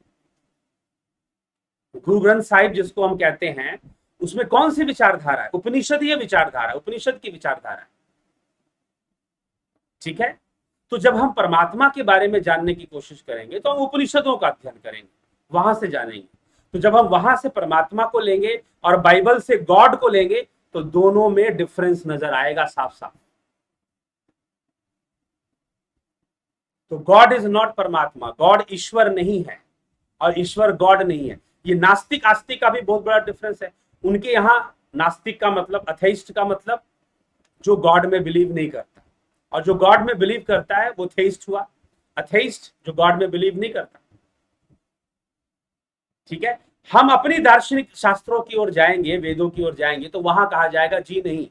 गुरु ग्रंथ साहिब जिसको हम कहते हैं, उसमें कौन सी विचारधारा है? उपनिषद ही विचारधारा, उपनिषद की विचारधारा, ठीक है। तो जब हम परमात्मा के बारे में जानने की कोशिश करेंगे तो हम उपनिषदों का अध्ययन करेंगे, वहां से जानेंगे। तो जब हम वहां से परमात्मा को लेंगे और बाइबल से गॉड को लेंगे तो दोनों में डिफरेंस नजर आएगा साफ साफ। तो गॉड इज नॉट परमात्मा, गॉड ईश्वर नहीं है और ईश्वर गॉड नहीं है। ये नास्तिक आस्तिक का भी बहुत बड़ा डिफरेंस है। उनके यहां नास्तिक का मतलब, अथेइस्ट का मतलब जो गॉड में बिलीव नहीं करता, और जो गॉड में बिलीव करता है वो थेइस्ट हुआ। अथेइस्ट जो गॉड में बिलीव नहीं करता। ठीक है, हम अपनी दार्शनिक शास्त्रों की ओर जाएंगे, वेदों की ओर जाएंगे, तो वहां कहा जाएगा जी नहीं,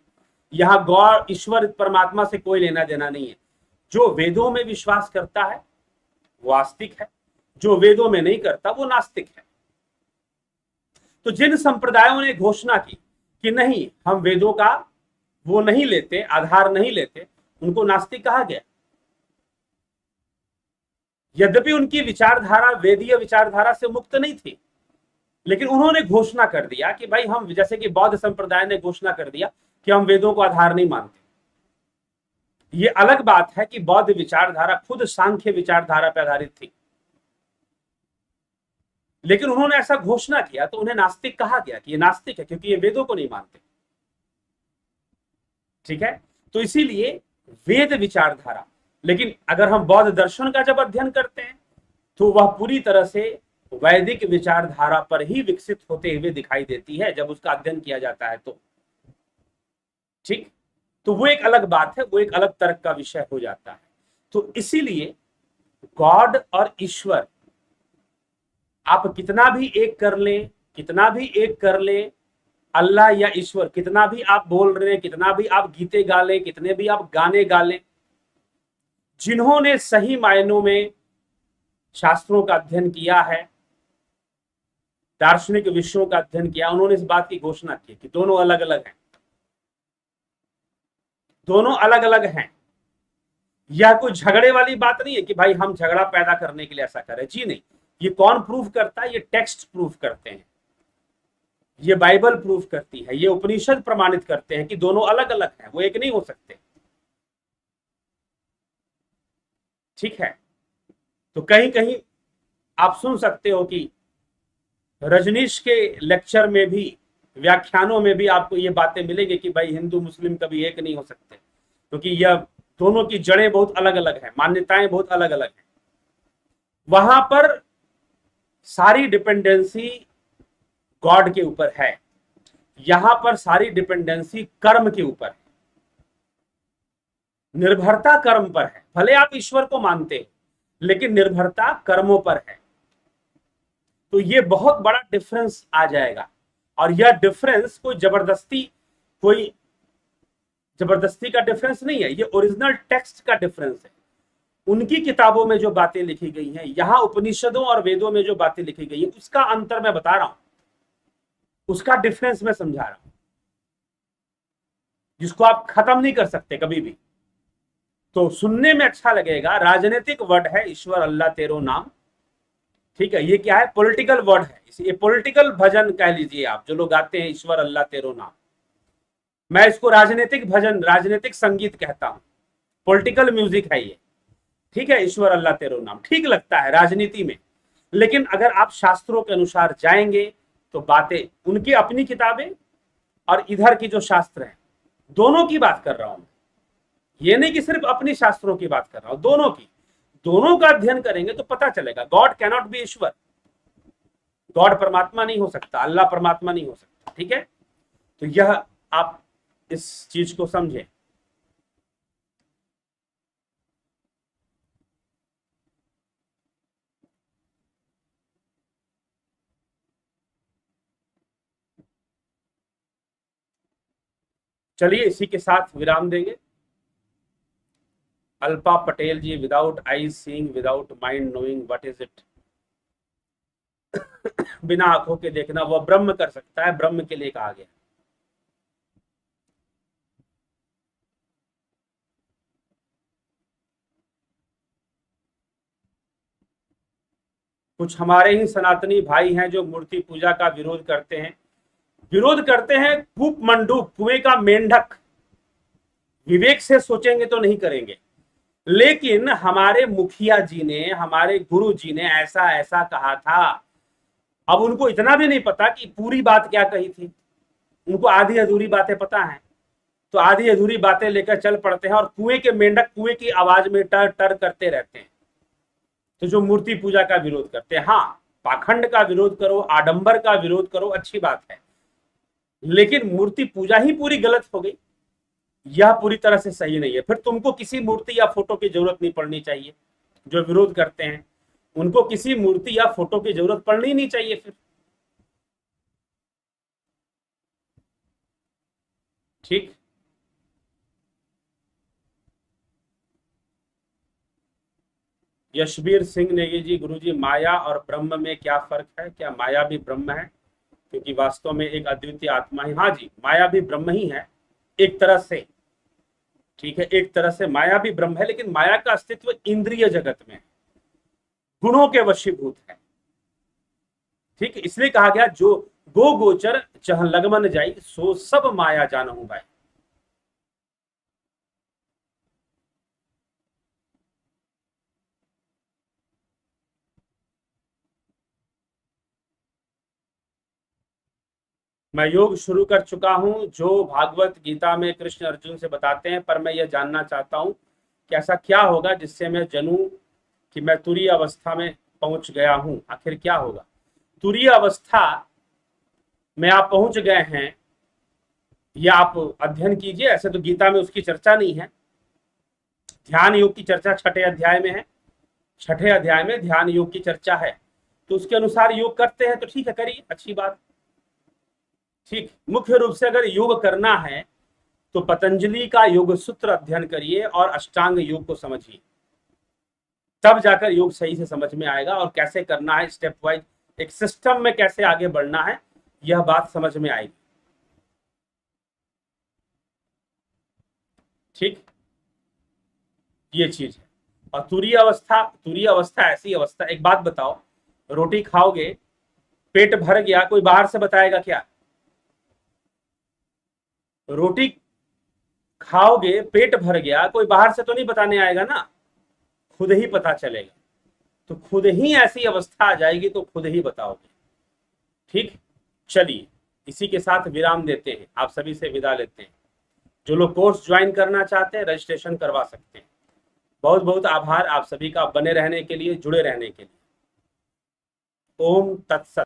यहां गॉड ईश्वर परमात्मा से कोई लेना देना नहीं है। जो वेदों में विश्वास करता है वो आस्तिक है, जो वेदों में नहीं करता वो नास्तिक है। तो जिन संप्रदायों ने घोषणा की कि नहीं हम वेदों का वो नहीं लेते, आधार नहीं लेते, उनको नास्तिक कहा गया। यद्यपि उनकी विचारधारा वेदीय विचारधारा से मुक्त नहीं थी, लेकिन उन्होंने घोषणा कर दिया कि भाई हम, जैसे कि बौद्ध संप्रदाय ने घोषणा कर दिया कि हम वेदों को आधार नहीं मानते। ये अलग बात है कि बौद्ध विचारधारा खुद सांख्य विचारधारा पर आधारित थी, लेकिन उन्होंने ऐसा घोषणा किया तो उन्हें नास्तिक कहा गया कि ये नास्तिक है क्योंकि ये वेदों को नहीं मानते। ठीक है, तो इसीलिए वेद विचारधारा, लेकिन अगर हम बौद्ध दर्शन का जब अध्ययन करते हैं तो वह पूरी तरह से वैदिक विचारधारा पर ही विकसित होते हुए दिखाई देती है जब उसका अध्ययन किया जाता है तो। ठीक, तो वो एक अलग बात है, वो एक अलग तर्क का विषय हो जाता है। तो इसीलिए गॉड और ईश्वर आप कितना भी एक कर लें, कितना भी एक कर लें, अल्लाह या ईश्वर कितना भी आप बोल रहे हैं, कितना भी आप गीते गा लें, कितने भी आप गाने गा लें, जिन्होंने सही मायनों में शास्त्रों का अध्ययन किया है, दार्शनिक विषयों का अध्ययन किया, उन्होंने इस बात की घोषणा की कि दोनों अलग अलग हैं, दोनों अलग अलग हैं। यह कोई झगड़े वाली बात नहीं है कि भाई हम झगड़ा पैदा करने के लिए ऐसा करें, जी नहीं। ये कौन प्रूफ करता है? ये टेक्स्ट प्रूफ करते हैं, ये बाइबल प्रूफ करती है, ये उपनिषद प्रमाणित करते हैं कि दोनों अलग अलग हैं, वो एक नहीं हो सकते। ठीक है, तो कहीं कहीं आप सुन सकते हो कि रजनीश के लेक्चर में भी, व्याख्यानों में भी आपको ये बातें मिलेगी कि भाई हिंदू मुस्लिम कभी एक नहीं हो सकते, क्योंकि यह दोनों की जड़ें बहुत अलग अलग हैं, मान्यताएं बहुत अलग अलग हैं। वहां पर सारी डिपेंडेंसी गॉड के ऊपर है, यहां पर सारी डिपेंडेंसी कर्म के ऊपर है, निर्भरता कर्म पर है। भले आप ईश्वर को मानते हैं लेकिन निर्भरता कर्मों पर है। तो ये बहुत बड़ा डिफरेंस आ जाएगा, और यह डिफरेंस कोई जबरदस्ती का डिफरेंस नहीं है, ये ओरिजिनल टेक्स्ट का डिफरेंस है। उनकी किताबों में जो बातें लिखी गई हैं, यहां उपनिषदों और वेदों में जो बातें लिखी गई है, उसका अंतर मैं बता रहा हूं, उसका डिफरेंस मैं समझा रहा हूं, जिसको आप खत्म नहीं कर सकते कभी भी। तो सुनने में अच्छा लगेगा, राजनीतिक वर्ड है ईश्वर अल्लाह तेरो नाम। ठीक है, ये क्या है? पॉलिटिकल वर्ड है, ये पॉलिटिकल भजन कह लीजिए आप, जो लोग गाते हैं ईश्वर अल्लाह तेरो नाम। मैं इसको राजनीतिक भजन, राजनीतिक संगीत कहता हूं, पॉलिटिकल म्यूजिक है ये। ठीक है, ईश्वर अल्लाह तेरो नाम ठीक लगता है राजनीति में, लेकिन अगर आप शास्त्रों के अनुसार जाएंगे तो बातें, उनकी अपनी किताबें और इधर की जो शास्त्र है, दोनों की बात कर रहा हूं। ये नहीं कि सिर्फ अपनी शास्त्रों की बात कर रहा हूं, दोनों की। दोनों का अध्ययन करेंगे तो पता चलेगा God can not be Ishwar, God परमात्मा नहीं हो सकता, अल्लाह परमात्मा नहीं हो सकता। ठीक है, तो यह आप इस चीज को समझें। चलिए इसी के साथ विराम देंगे। Alpa Patel ji, without eyes seeing, without mind knowing, what is it? बिना आंखों के देखना वह ब्रह्म कर सकता है, ब्रह्म के लिए कहा गया। कुछ हमारे ही सनातनी भाई हैं जो मूर्ति पूजा का विरोध करते हैं, कूप मंडूक, कुएं का मेंढक। विवेक से सोचेंगे तो नहीं करेंगे, लेकिन हमारे मुखिया जी ने, हमारे गुरु जी ने ऐसा ऐसा कहा था, अब उनको इतना भी नहीं पता कि पूरी बात क्या कही थी, उनको आधी अधूरी बातें पता है, तो आधी अधूरी बातें लेकर चल पड़ते हैं और कुएं के मेंढक कुएं की आवाज में टर टर करते रहते हैं। तो जो मूर्ति पूजा का विरोध करते हैं, हाँ पाखंड का विरोध करो, आडंबर का विरोध करो, अच्छी बात है, लेकिन मूर्ति पूजा ही पूरी गलत हो गई, यह पूरी तरह से सही नहीं है। फिर तुमको किसी मूर्ति या फोटो की जरूरत नहीं पड़नी चाहिए। जो विरोध करते हैं उनको किसी मूर्ति या फोटो की जरूरत पड़नी नहीं चाहिए फिर। ठीक। यशवीर सिंह नेगी जी, गुरुजी माया और ब्रह्म में क्या फर्क है, क्या माया भी ब्रह्म है? क्योंकि वास्तव में एक अद्वितीय आत्मा ही, हाँ जी माया भी ब्रह्म ही है एक तरह से। ठीक है, एक तरह से माया भी ब्रह्म है, लेकिन माया का अस्तित्व इंद्रिय जगत में है, गुणों के वशीभूत है। ठीक है, इसलिए कहा गया जो गो गोचर जहां लगमन जाई सो सब माया जानहु भाई। मैं योग शुरू कर चुका हूं जो भागवत गीता में कृष्ण अर्जुन से बताते हैं, पर मैं यह जानना चाहता हूं कि ऐसा क्या होगा जिससे मैं जानूं कि मैं तुरीय अवस्था में पहुंच गया हूं। आखिर क्या होगा तुरीय अवस्था में? आप पहुंच गए हैं या आप अध्ययन कीजिए, ऐसे तो गीता में उसकी चर्चा नहीं है। ध्यान योग की चर्चा 6ठे अध्याय में है, 6ठे अध्याय में ध्यान योग की चर्चा है, तो उसके अनुसार योग करते हैं तो ठीक है, करिए, अच्छी बात। ठीक, मुख्य रूप से अगर योग करना है तो पतंजलि का योग सूत्र अध्ययन करिए और अष्टांग योग को समझिए, तब जाकर योग सही से समझ में आएगा और कैसे करना है स्टेप वाइज, एक सिस्टम में कैसे आगे बढ़ना है, यह बात समझ में आएगी। ठीक, ये चीज है। और तुरीय अवस्था ऐसी अवस्था, एक बात बताओ, रोटी खाओगे पेट भर गया, कोई बाहर से बताएगा क्या? रोटी खाओगे पेट भर गया, कोई बाहर से तो नहीं बताने आएगा ना, खुद ही पता चलेगा। तो खुद ही ऐसी अवस्था आ जाएगी तो खुद ही बताओगे। ठीक, चलिए इसी के साथ विराम देते हैं, आप सभी से विदा लेते हैं। जो लोग कोर्स ज्वाइन करना चाहते हैं रजिस्ट्रेशन करवा सकते हैं। बहुत बहुत आभार आप सभी का बने रहने के लिए, जुड़े रहने के लिए। ओम तत्सत।